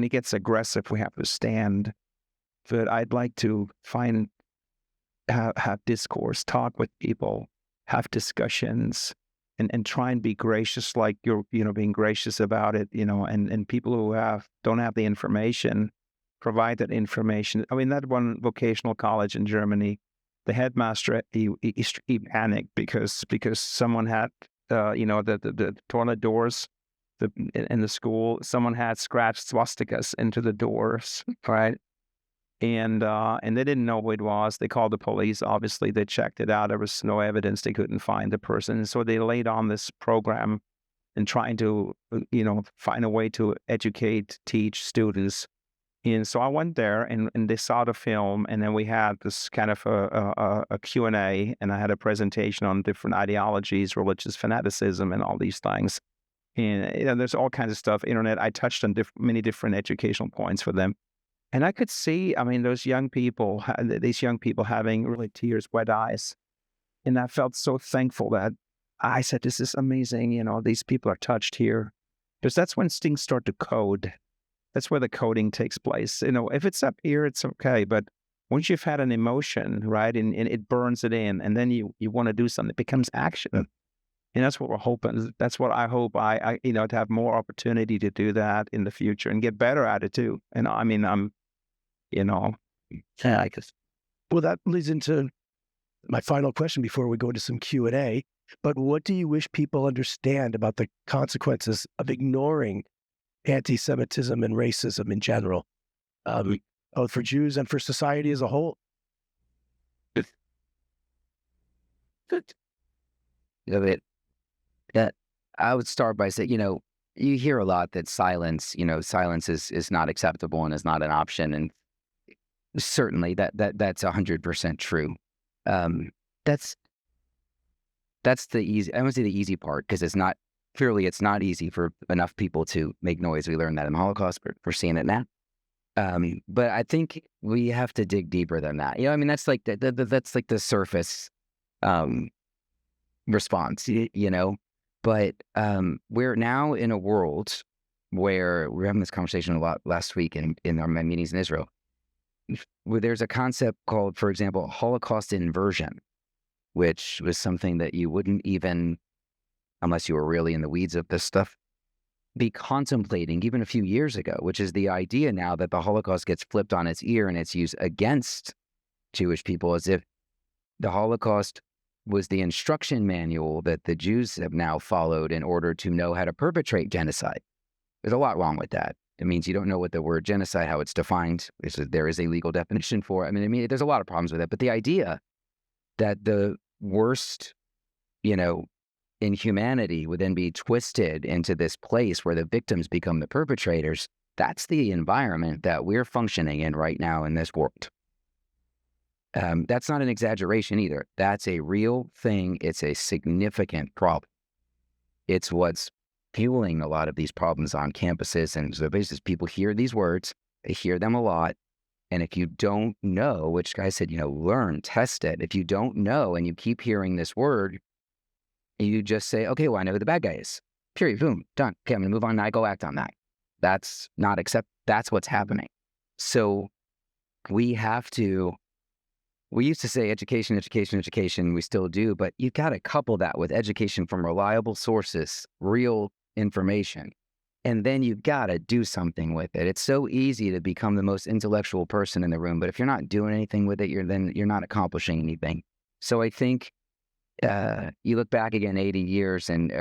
gets aggressive, we have to stand. But I'd like to have discourse, talk with people, have discussions, and try and be gracious, like you're, being gracious about it, and people who don't have the information, provide that information. I mean, that one vocational college in Germany, the headmaster, he panicked because someone had, the toilet doors in the school, someone had scratched swastikas into the doors, right? And they didn't know who it was. They called the police. Obviously, they checked it out. There was no evidence. They couldn't find the person. And so they laid on this program and trying to, find a way to educate, teach students. And so I went there and they saw the film, and then we had this kind of a Q&A, and I had a presentation on different ideologies, religious fanaticism, and all these things. And there's all kinds of stuff, internet. I touched on many different educational points for them. And I could see, those young people, these young people having really tears, wet eyes. And I felt so thankful that I said, this is amazing. These people are touched here. Because that's when things start to code. That's where the coding takes place. If it's up here, it's okay. But once you've had an emotion, right, and it burns it in, and then you want to do something, it becomes action. And that's what we're hoping. That's what I hope to have more opportunity to do that in the future and get better at it too. And I guess. Well, that leads into my final question before we go into some Q&A. But what do you wish people understand about the consequences of ignoring anti-Semitism and racism in general, both for Jews and for society as a whole? That I would start by saying, you hear a lot that silence is not acceptable and is not an option, and certainly that's 100% true. That's the easy. I won't say the easy part, because it's not easy for enough people to make noise. We learned that in the Holocaust. We're seeing it now. But I think we have to dig deeper than that. That's like that's like the surface response. But we're now in a world where we're having this conversation a lot last week in our meetings in Israel, where there's a concept called, for example, Holocaust inversion, which was something that you wouldn't even, unless you were really in the weeds of this stuff, be contemplating even a few years ago, which is the idea now that the Holocaust gets flipped on its ear and it's used against Jewish people, as if the Holocaust was the instruction manual that the Jews have now followed in order to know how to perpetrate genocide. There's a lot wrong with that. It means you don't know what the word genocide, how it's defined. There is a legal definition for it. There's a lot of problems with it. But the idea that the worst, in humanity would then be twisted into this place where the victims become the perpetrators, that's the environment that we're functioning in right now in this world. That's not an exaggeration either. That's a real thing. It's a significant problem. It's what's fueling a lot of these problems on campuses. And so basically people hear these words, they hear them a lot. And if you don't know, which guy said, learn, test it. If you don't know and you keep hearing this word, you just say, okay, well, I know who the bad guy is. Period. Boom. Done. Okay, I'm going to move on. Now I go act on that. That's not that's what's happening. So we used to say education, education, education. We still do, but you've got to couple that with education from reliable sources, real information. And then you've got to do something with it. It's so easy to become the most intellectual person in the room, but if you're not doing anything with it, you're not accomplishing anything. So I think you look back again 80 years and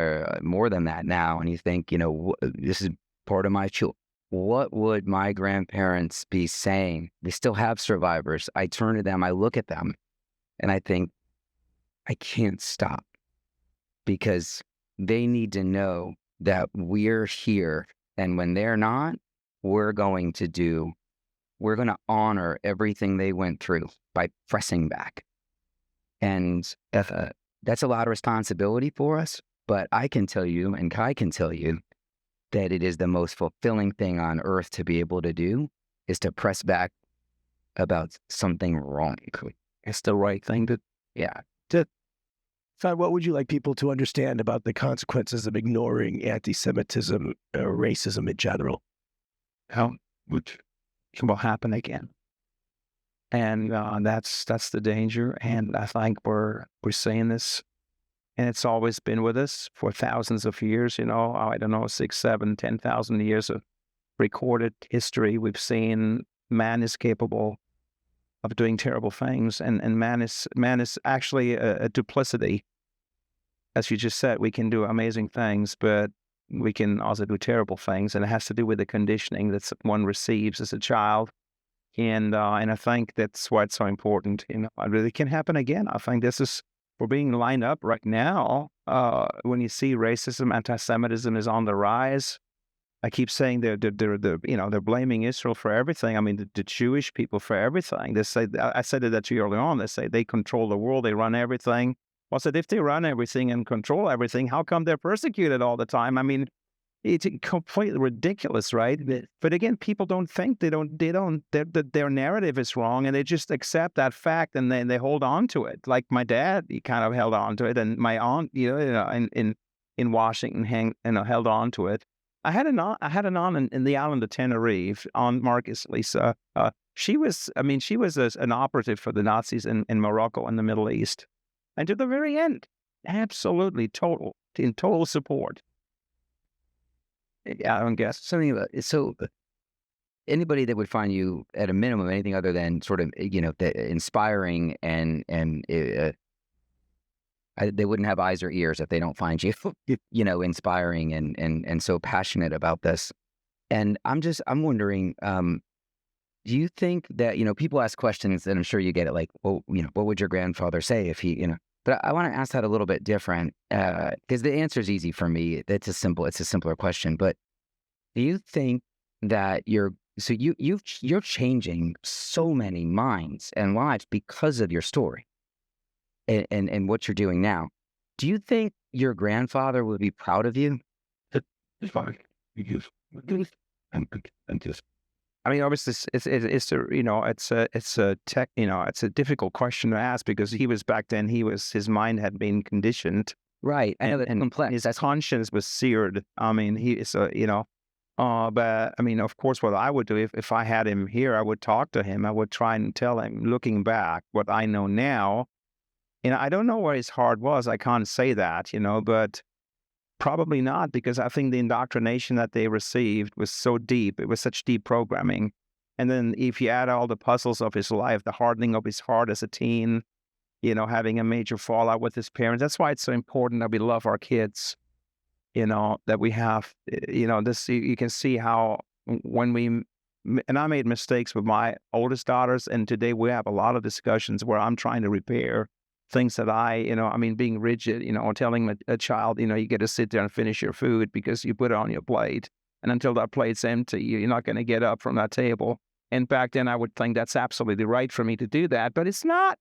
more than that now, and you think, this is part of my children. What would my grandparents be saying? They still have survivors. I turn to them, I look at them, and I think, I can't stop, because they need to know that we're here. And when they're not, we're going to honor everything they went through by pressing back. And that's a lot of responsibility for us. But I can tell you, and Kai can tell you, that it is the most fulfilling thing on earth to be able to do, is to press back about something wrong. It's the right thing to, yeah. Fad, what would you like people to understand about the consequences of ignoring anti-Semitism or racism in general? How it will happen again. And that's the danger. And I think we're seeing this, and it's always been with us for thousands of years. 6, 7, 10,000 years of recorded history. We've seen man is capable of doing terrible things, and man is actually a duplicity. As you just said, we can do amazing things, but we can also do terrible things, and it has to do with the conditioning that one receives as a child. And I think that's why it's so important. It can happen again. I think we're being lined up right now. When you see racism, anti-Semitism is on the rise. I keep saying they're blaming Israel for everything. I mean, the Jewish people for everything. They say, I said that to you early on. They say they control the world, they run everything. Well, I said, if they run everything and control everything, how come they're persecuted all the time? I mean, it's completely ridiculous, right? But again, people don't think their narrative is wrong, and they just accept that fact, and then they hold on to it. Like my dad, he kind of held on to it, and my aunt, in Washington, held on to it. I had an aunt in the island of Tenerife, Aunt Marcus Lisa. She was an operative for the Nazis in Morocco and the Middle East, and to the very end, absolutely in total support. Yeah, I don't guess. Something about so anybody that would find you at a minimum anything other than sort of inspiring and they wouldn't have eyes or ears if they don't find you inspiring and so passionate about this. And I'm wondering, do you think that people ask questions and I'm sure you get it, like, well, what would your grandfather say if he but I want to ask that a little bit different, because the answer is easy for me. It's a simpler question. But do you think that you're changing so many minds and lives because of your story and what you're doing now? Do you think your grandfather would be proud of you? I mean, obviously, it's a difficult question to ask because he was back then. His mind had been conditioned, right? I know that's complex. His conscience was seared. I mean, but I mean, of course, what I would do if I had him here, I would talk to him. I would try and tell him, looking back, what I know now. I don't know where his heart was. I can't say that, but. Probably not, because I think the indoctrination that they received was so deep. It was such deep programming. And then if you add all the puzzles of his life, the hardening of his heart as a teen, having a major fallout with his parents. That's why it's so important that we love our kids, that we have, this, you can see how and I made mistakes with my oldest daughters. And today we have a lot of discussions where I'm trying to repair things that being rigid, telling a child, you get to sit there and finish your food because you put it on your plate. And until that plate's empty, you're not going to get up from that table. And back then I would think that's absolutely right for me to do that, but it's not.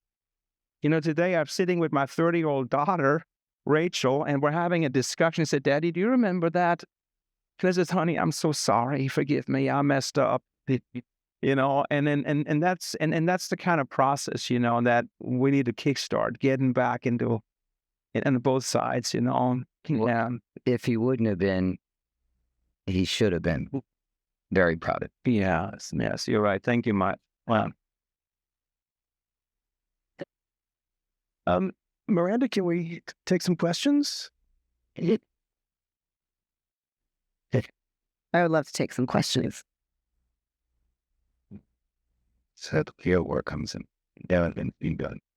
Today I'm sitting with my 30-year-old daughter, Rachel, and we're having a discussion. I said, Daddy, do you remember that? And I said, honey, I'm so sorry. Forgive me. I messed up. And that's the kind of process, that we need to kickstart, getting back into it on both sides, Well, if he wouldn't have been, he should have been very proud of. Yes, you're right. Thank you, Mike. Wow. Miranda, can we take some questions? I would love to take some questions. So here where it comes in.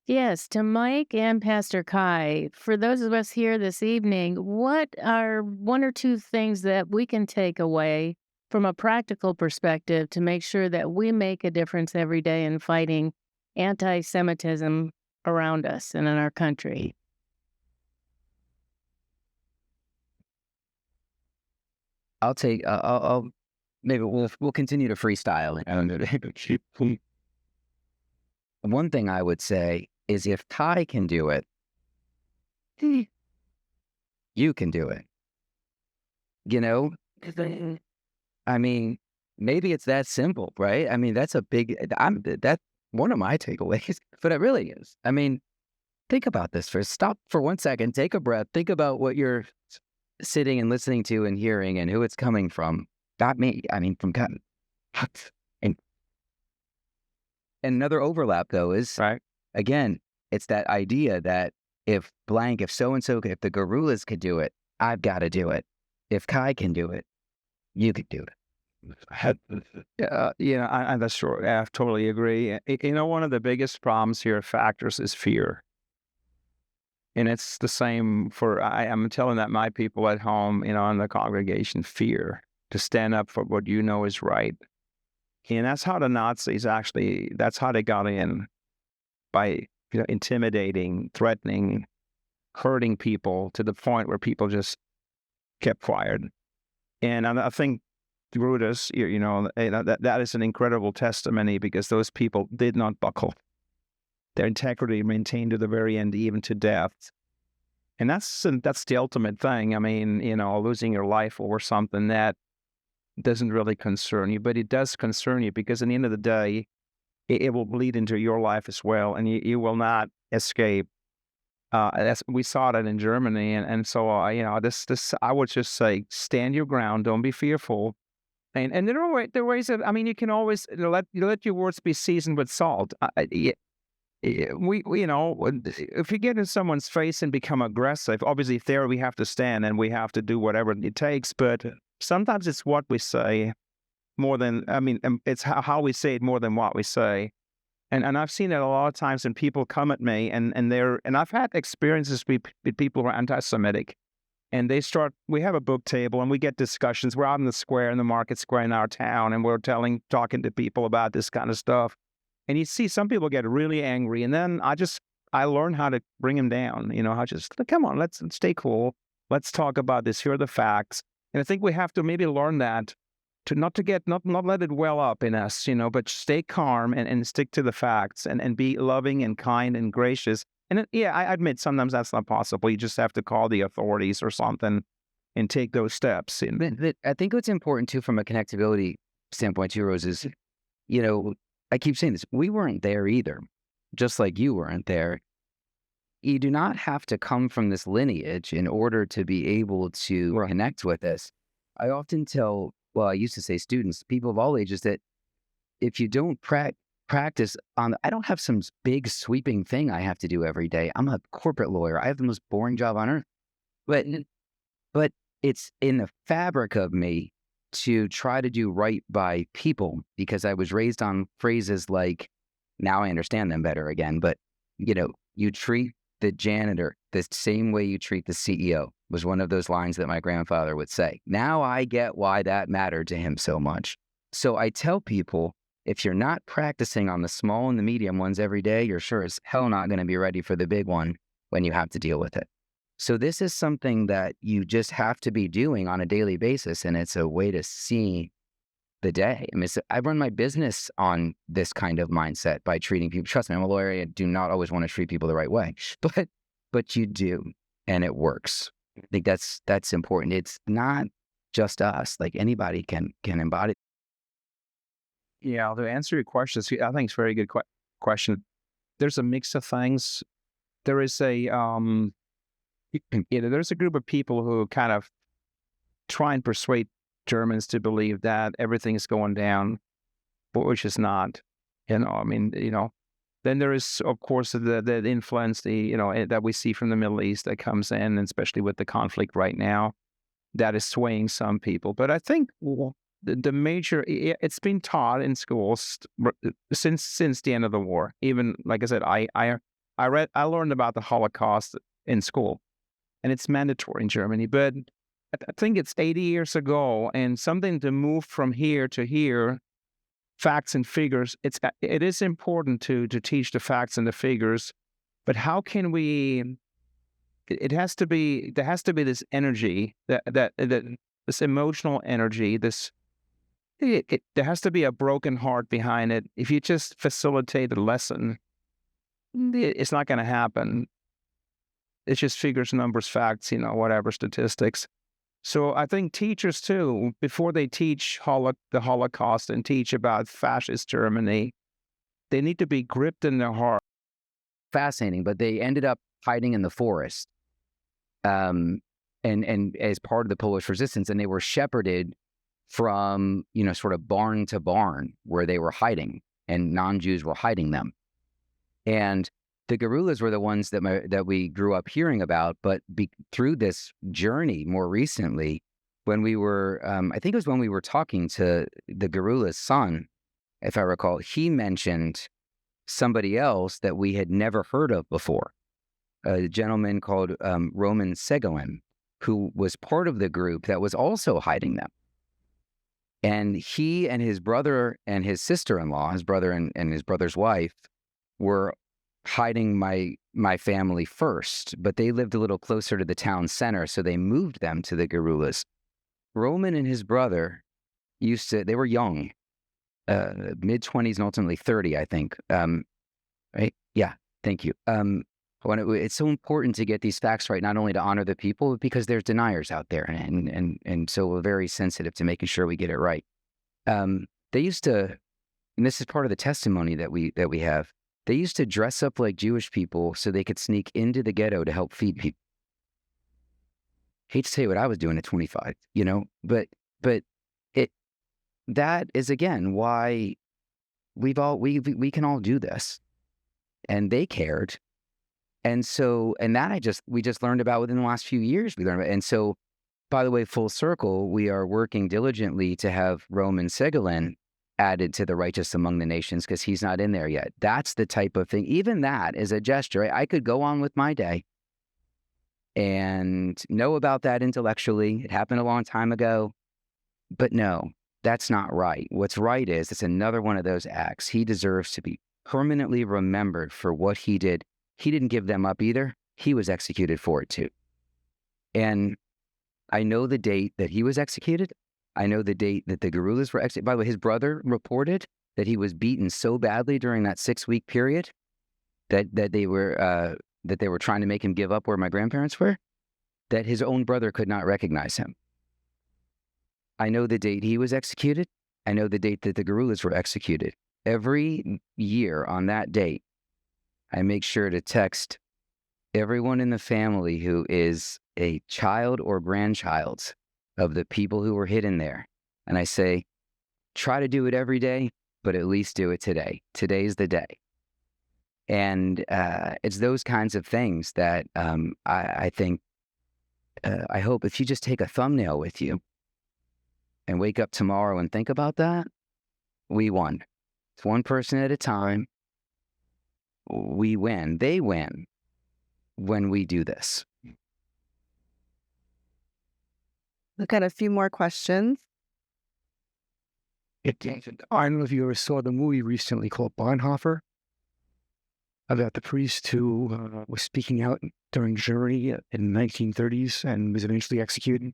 Yes, to Mike and Pastor Kai, for those of us here this evening, what are one or two things that we can take away from a practical perspective to make sure that we make a difference every day in fighting anti-Semitism around us and in our country? I'll maybe we'll continue to freestyle. One thing I would say is if Kai can do it, you can do it. I mean, maybe it's that simple, right? I mean, that's one of my takeaways, but it really is. I mean, think about this stop for 1 second, take a breath, think about what you're sitting and listening to and hearing and who it's coming from. Not me. I mean, from God. And another overlap, though, is, right. Again, it's that idea that if so-and-so, if the gorillas could do it, I've got to do it. If Kai can do it, you could do it. That's true. I totally agree. One of the biggest problems here, factors, is fear. And it's the same for, I'm telling that my people at home, in the congregation, fear to stand up for what you know is right. And that's how the Nazis that's how they got in, by, intimidating, threatening, hurting people to the point where people just kept quiet. And I think Brutus, that is an incredible testimony, because those people did not buckle. Their integrity maintained to the very end, even to death. And that's the ultimate thing. I mean, losing your life over something that doesn't really concern you, but it does concern you, because at the end of the day, it will bleed into your life as well, and you will not escape. We saw that in Germany, and so this I would just say, stand your ground, don't be fearful, and there are ways that, I mean, you can always let your words be seasoned with salt. If you get in someone's face and become aggressive, obviously there we have to stand and we have to do whatever it takes. But sometimes it's what we say more than, it's how we say it more than what we say. And I've seen it a lot of times when people come at me and I've had experiences with people who are anti-Semitic, and we have a book table and we get discussions. We're out in the market square in our town, and we're talking to people about this kind of stuff. And you see some people get really angry, and then I learn how to bring them down. I just, come on, let's stay cool. Let's talk about this. Here are the facts. And I think we have to maybe learn that, to not let it well up in us, but stay calm and stick to the facts and be loving and kind and gracious. And I admit sometimes that's not possible. You just have to call the authorities or something and take those steps. I think what's important too, from a connectability standpoint too, Rose, is, I keep saying this, we weren't there either, just like you weren't there. You do not have to come from this lineage in order to be able to connect with this. I often tell, I used to say students, people of all ages, that if you don't practice on, I don't have some big sweeping thing I have to do every day. I'm a corporate lawyer. I have the most boring job on earth. But it's in the fabric of me to try to do right by people, because I was raised on phrases like, now I understand them better again, but you treat the janitor the same way you treat the CEO, was one of those lines that my grandfather would say. Now I get why that mattered to him so much. So I tell people, if you're not practicing on the small and the medium ones every day, you're sure as hell not going to be ready for the big one when you have to deal with it. So this is something that you just have to be doing on a daily basis, and it's a way to see the day. I run my business on this kind of mindset by treating people. Trust me, I'm a lawyer. I do not always want to treat people the right way, but you do, and it works. I think that's important. It's not just us. Like, anybody can embody. Yeah, to answer your questions, I think it's a very good question. There's a mix of things. There is there's a group of people who kind of try and persuade Germans to believe that everything is going down, but which is not. Then there is, of course, the influence, that we see from the Middle East that comes in, and especially with the conflict right now, that is swaying some people. But I think the major, it's been taught in schools since the end of the war. Even, like I said, I learned about the Holocaust in school, and it's mandatory in Germany. But I think it's 80 years ago, and something to move from here to here, facts and figures. It is important to teach the facts and the figures, but how can we? There has to be this energy, that this emotional energy. There has to be a broken heart behind it. If you just facilitate a lesson, it's not going to happen. It's just figures, numbers, facts, whatever, statistics. So I think teachers too, before they teach the Holocaust and teach about fascist Germany, they need to be gripped in their heart. Fascinating, but they ended up hiding in the forest, and as part of the Polish resistance, and they were shepherded from, sort of barn to barn where they were hiding, and non-Jews were hiding them. And the guerrillas were the ones that we grew up hearing about, but through this journey more recently, when we were, I think it was when we were talking to the guerrilla's son, if I recall, he mentioned somebody else that we had never heard of before. a gentleman called Roman Segolin, who was part of the group that was also hiding them. And he and his brother and his sister-in-law, his brother and his brother's wife, were hiding my family first, but they lived a little closer to the town center, so they moved them to the guerrillas. Roman and his brother they were young, mid-20s and ultimately 30, I think. Right? Yeah, thank you. It's so important to get these facts right, not only to honor the people, but because there's deniers out there, and so we're very sensitive to making sure we get it right. They used to, and this is part of the testimony that we have. They used to dress up like Jewish people so they could sneak into the ghetto to help feed people. Hate to tell you what I was doing at 25, but that is again why we can all do this, and they cared. And so, we just learned about within the last few years. We learned about, and so, by the way, full circle, we are working diligently to have Roman Segolin added to the righteous among the nations because he's not in there yet. That's the type of thing. Even that is a gesture. Right? I could go on with my day and know about that intellectually. It happened a long time ago, but no, that's not right. What's right is it's another one of those acts. He deserves to be permanently remembered for what he did. He didn't give them up either. He was executed for it too. And I know the date that he was executed. I know the date that the guerrillas were executed. By the way, his brother reported that he was beaten so badly during that 6-week period that they were trying to make him give up where my grandparents were, that his own brother could not recognize him. I know the date he was executed. I know the date that the guerrillas were executed. Every year on that date, I make sure to text everyone in the family who is a child or grandchild of the people who were hidden there. And I say, try to do it every day, but at least do it today. Today's the day. And it's those kinds of things that I think, I hope if you just take a thumbnail with you and wake up tomorrow and think about that, we won. It's one person at a time. We win. They win when we do this. Look at a few more questions. I don't know if you ever saw the movie recently called Bonhoeffer, about the priest who was speaking out during Germany in the 1930s and was eventually executed.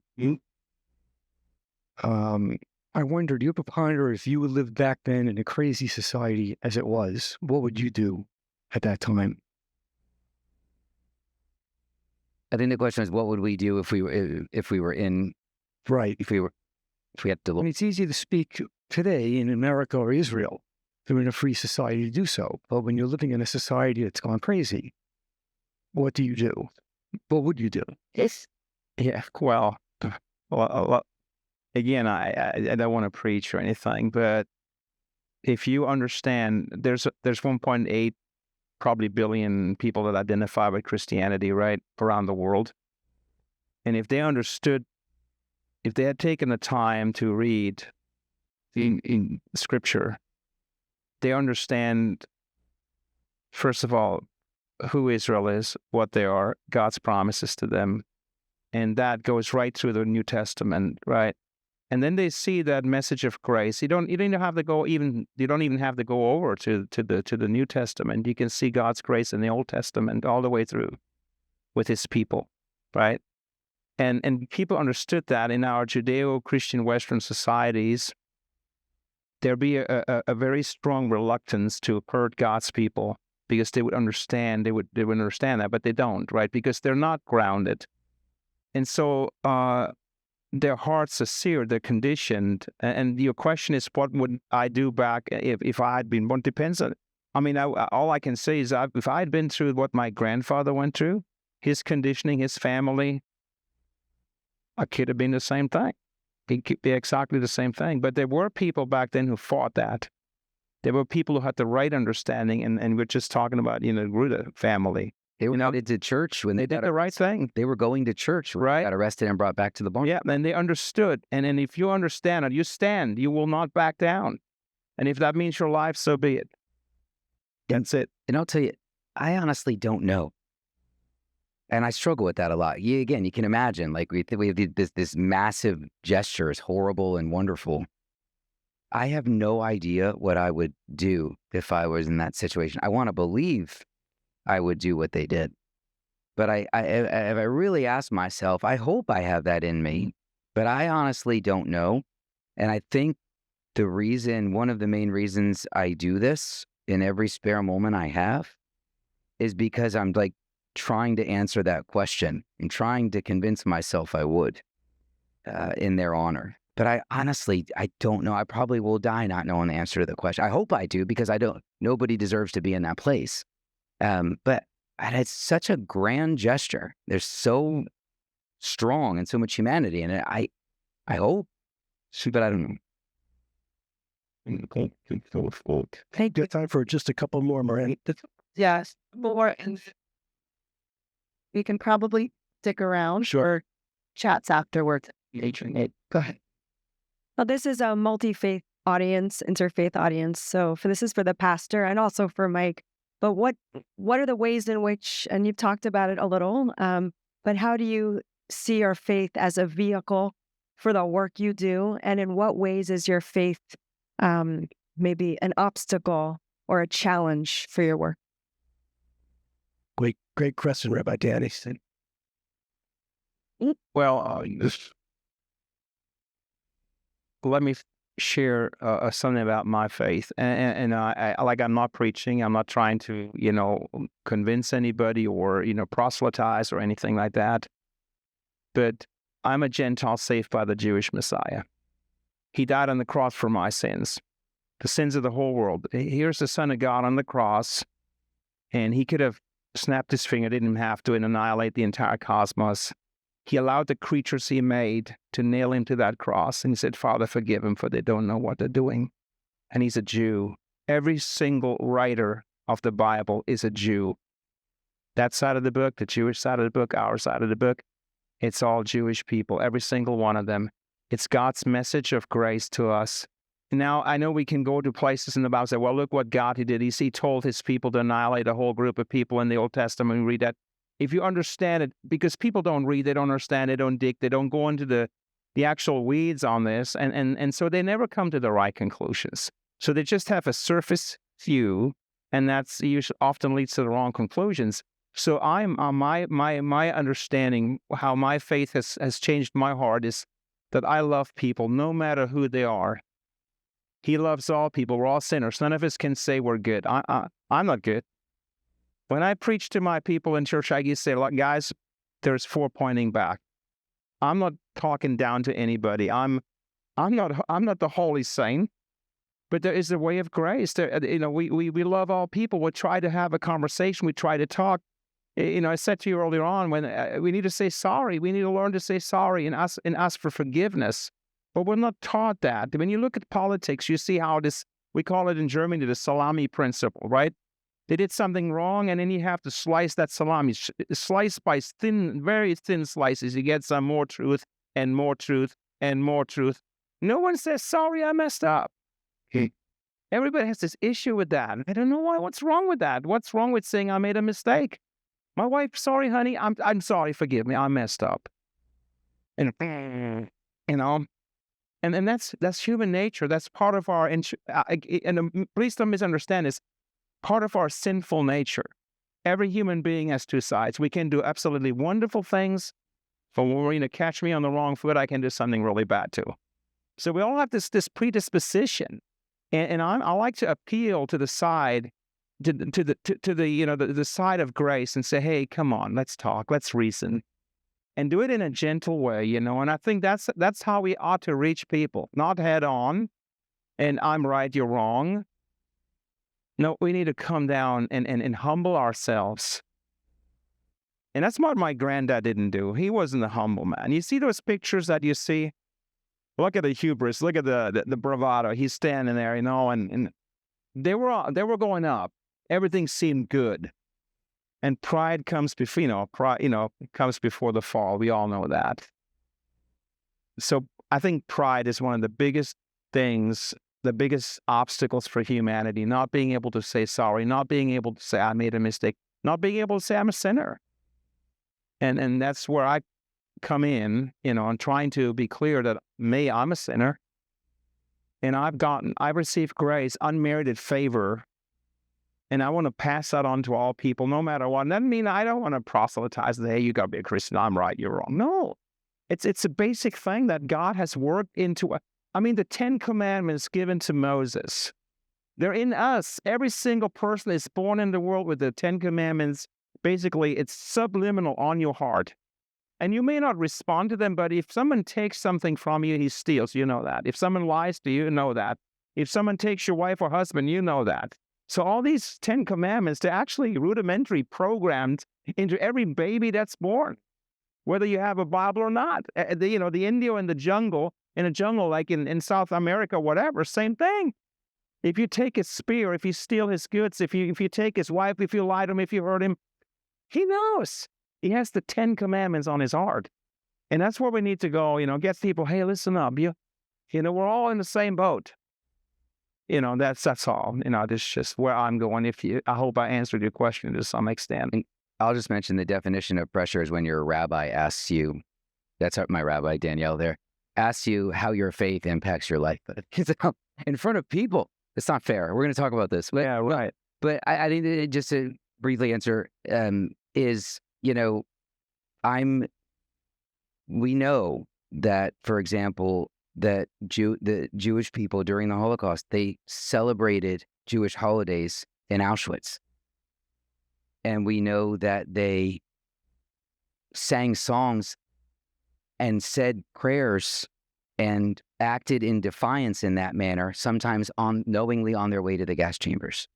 I wondered, do you ever ponder if you would live back then in a crazy society as it was, what would you do at that time? I think the question is, what would we do if we were in, right? If we had to look. I mean, it's easy to speak today in America or Israel. They're in a free society to do so. But when you're living in a society that's gone crazy, what do you do? What would you do? Yeah, well, again, I don't want to preach or anything, but if you understand, there's 1.8 probably billion people that identify with Christianity, right, around the world. And if they understood, if they had taken the time to read in Scripture, they understand, first of all, who Israel is, what they are, God's promises to them, and that goes right through the New Testament, right? And then they see that message of grace. You don't even have to go over to the New Testament. You can see God's grace in the Old Testament all the way through with His people, right? And people understood that in our Judeo-Christian Western societies, there'd be a very strong reluctance to hurt God's people because they would understand that, but they don't, right? Because they're not grounded, and so their hearts are seared, they're conditioned. And your question is, what would I do back if I had been born? Depends on. I mean, all I can say is, if I had been through what my grandfather went through, his conditioning, his family, I could have been the same thing. It could be exactly the same thing. But there were people back then who fought that. There were people who had the right understanding, and we're just talking about, the Rudolf family. They were headed to church when they did the right thing. They were going to church when right? They got arrested and brought back to the barn. Yeah, and they understood. And if you understand and you stand, you will not back down. And if that means your life, so be it. That's it. And I'll tell you, I honestly don't know. And I struggle with that a lot. Again, you can imagine, like we have this massive gesture is horrible and wonderful. I have no idea what I would do if I was in that situation. I want to believe I would do what they did. But if I really ask myself, I hope I have that in me, but I honestly don't know. And I think one of the main reasons I do this in every spare moment I have is because I'm like trying to answer that question and trying to convince myself I would in their honor. But I don't know. I probably will die not knowing the answer to the question. I hope I do, because nobody deserves to be in that place. But it's such a grand gesture. They're so strong and so much humanity in it. I hope, but I don't know. Hey, good time for just a couple more, Miranda. Yes, more. And we can probably stick around for chats afterwards. Go ahead. Well, this is a multi-faith audience, interfaith audience. So this is for the pastor and also for Mike. But what are the ways in which, and you've talked about it a little, but how do you see your faith as a vehicle for the work you do? And in what ways is your faith maybe an obstacle or a challenge for your work? Great question, Rabbi Danny. Well, let me share something about my faith. And I'm not preaching. I'm not trying to, convince anybody or, proselytize or anything like that. But I'm a Gentile saved by the Jewish Messiah. He died on the cross for my sins, the sins of the whole world. Here's the Son of God on the cross, and he could have snapped his finger, didn't have to, and annihilate the entire cosmos. He allowed the creatures he made to nail him to that cross. And he said, Father, forgive them, for they don't know what they're doing. And he's a Jew. Every single writer of the Bible is a Jew. That side of the book, the Jewish side of the book, our side of the book, it's all Jewish people, every single one of them. It's God's message of grace to us. Now, I know we can go to places in the Bible and say, well, look what God did. He told his people to annihilate a whole group of people in the Old Testament. We read that. If you understand it, because people don't read, they don't understand, they don't dig, they don't go into the actual weeds on this, and so they never come to the right conclusions. So they just have a surface view, and that's usually often leads to the wrong conclusions. So I'm my understanding, how my faith has changed my heart, is that I love people no matter who they are. He loves all people. We're all sinners. None of us can say we're good. I'm not good. When I preach to my people in church, I used to say, look, guys, there's 4 pointing back. I'm not talking down to anybody. I'm not the holy saint, but there is a way of grace. We love all people. We try to have a conversation. We try to talk. I said to you earlier on, when we need to say sorry. We need to learn to say sorry and ask for forgiveness. But we're not taught that. When you look at politics, you see how we call it in Germany the salami principle, right? They did something wrong, and then you have to slice that salami, slice by very thin slices. You get some more truth and more truth and more truth. No one says, sorry, I messed up. Everybody has this issue with that. I don't know why. What's wrong with that? What's wrong with saying I made a mistake? My wife, sorry, honey, I'm sorry, forgive me, I messed up. And that's human nature. That's part of our, and please don't misunderstand this, part of our sinful nature. Every human being has two sides. We can do absolutely wonderful things, but when we're catch me on the wrong foot, I can do something really bad too. So we all have this predisposition, and I like to appeal to the side, to the side of grace, and say, hey, come on, let's talk, let's reason, and do it in a gentle way, And I think that's how we ought to reach people, not head on, and I'm right, you're wrong. No, we need to come down and humble ourselves. And that's what my granddad didn't do. He wasn't a humble man. You see those pictures that you see? Look at the hubris. Look at the bravado. He's standing there, and they were going up. Everything seemed good. And pride comes before, comes before the fall. We all know that. So I think pride is one of the biggest things, the biggest obstacles for humanity, not being able to say sorry, not being able to say I made a mistake, not being able to say I'm a sinner. And that's where I come in, and trying to be clear that I'm a sinner, and I've received grace, unmerited favor, and I want to pass that on to all people, no matter what. And that doesn't mean I don't want to proselytize that, hey, you got to be a Christian. I'm right, you're wrong. No, it's a basic thing that God has worked into. The 10 Commandments given to Moses, they're in us. Every single person is born in the world with the 10 Commandments. Basically, it's subliminal on your heart. And you may not respond to them, but if someone takes something from you, he steals, you know that. If someone lies to you, you know that. If someone takes your wife or husband, you know that. So all these 10 Commandments, they're actually rudimentary programmed into every baby that's born, whether you have a Bible or not. The Indio in a jungle like in South America, whatever, same thing. If you take his spear, if you steal his goods, if you take his wife, if you lie to him, if you hurt him, he knows. He has the 10 Commandments on his heart. And that's where we need to go, get people, hey, listen up. We're all in the same boat. That's all. This is just where I'm going. I hope I answered your question to some extent. And I'll just mention the definition of pressure is when your rabbi asks you, that's my rabbi, Danielle there, asks you how your faith impacts your life. But in front of people, it's not fair. We're going to talk about this. But, yeah, right. But I think that just to briefly answer is, we know that, for example, that the Jewish people during the Holocaust, they celebrated Jewish holidays in Auschwitz. And we know that they sang songs and said prayers and acted in defiance in that manner, sometimes knowingly on their way to the gas chambers.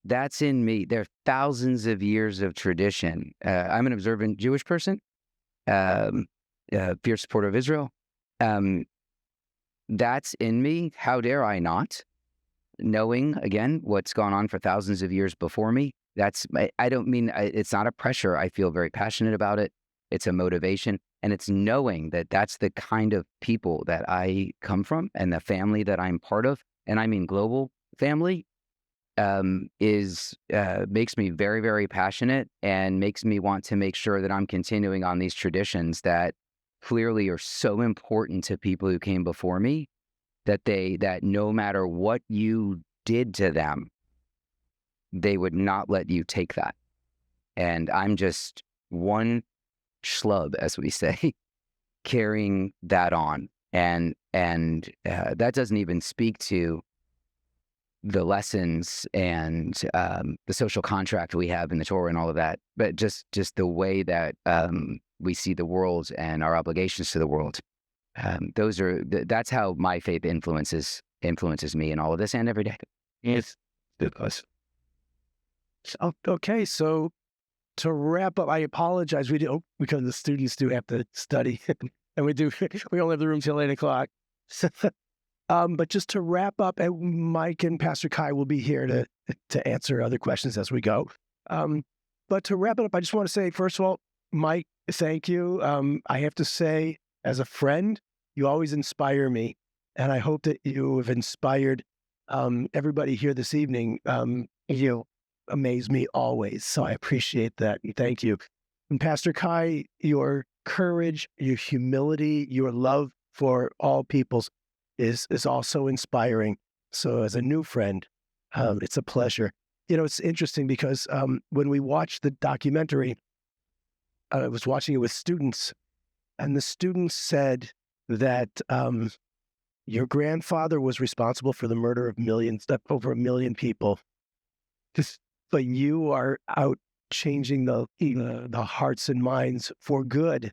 That's in me. There are thousands of years of tradition. I'm an observant Jewish person, fierce supporter of Israel. That's in me. How dare I not? Knowing, again, what's gone on for thousands of years before me. I don't mean, it's not a pressure. I feel very passionate about it. It's a motivation. And it's knowing that that's the kind of people that I come from and the family that I'm part of. And I mean global family. Makes me very, very passionate and makes me want to make sure that I'm continuing on these traditions that clearly are so important to people who came before me, that no matter what you did to them, they would not let you take that. And I'm just one schlub, as we say, carrying that on. And that doesn't even speak to the lessons and the social contract we have in the Torah and all of that, but just the way that we see the world and our obligations to the world. That's how my faith influences me in all of this and every day. Yes, it does. Okay, so to wrap up, I apologize. Because the students do have to study, and we only have the room till 8:00. But just to wrap up, and Mike and Pastor Kai will be here to answer other questions as we go. But to wrap it up, I just want to say, first of all, Mike, thank you. I have to say, as a friend, you always inspire me, and I hope that you have inspired everybody here this evening. You amaze me always, so I appreciate that. Thank you. And Pastor Kai, your courage, your humility, your love for all peoples is also inspiring. So as a new friend, it's a pleasure. It's interesting because when we watched the documentary, I was watching it with students, and the students said that your grandfather was responsible for the murder of over 1 million people. But you are out changing the hearts and minds for good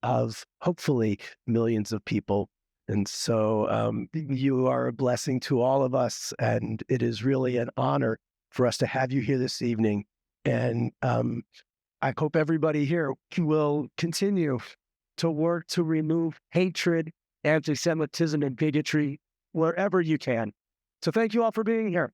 of hopefully millions of people. And so you are a blessing to all of us, and it is really an honor for us to have you here this evening. And I hope everybody here will continue to work to remove hatred, anti-Semitism, and bigotry wherever you can. So thank you all for being here.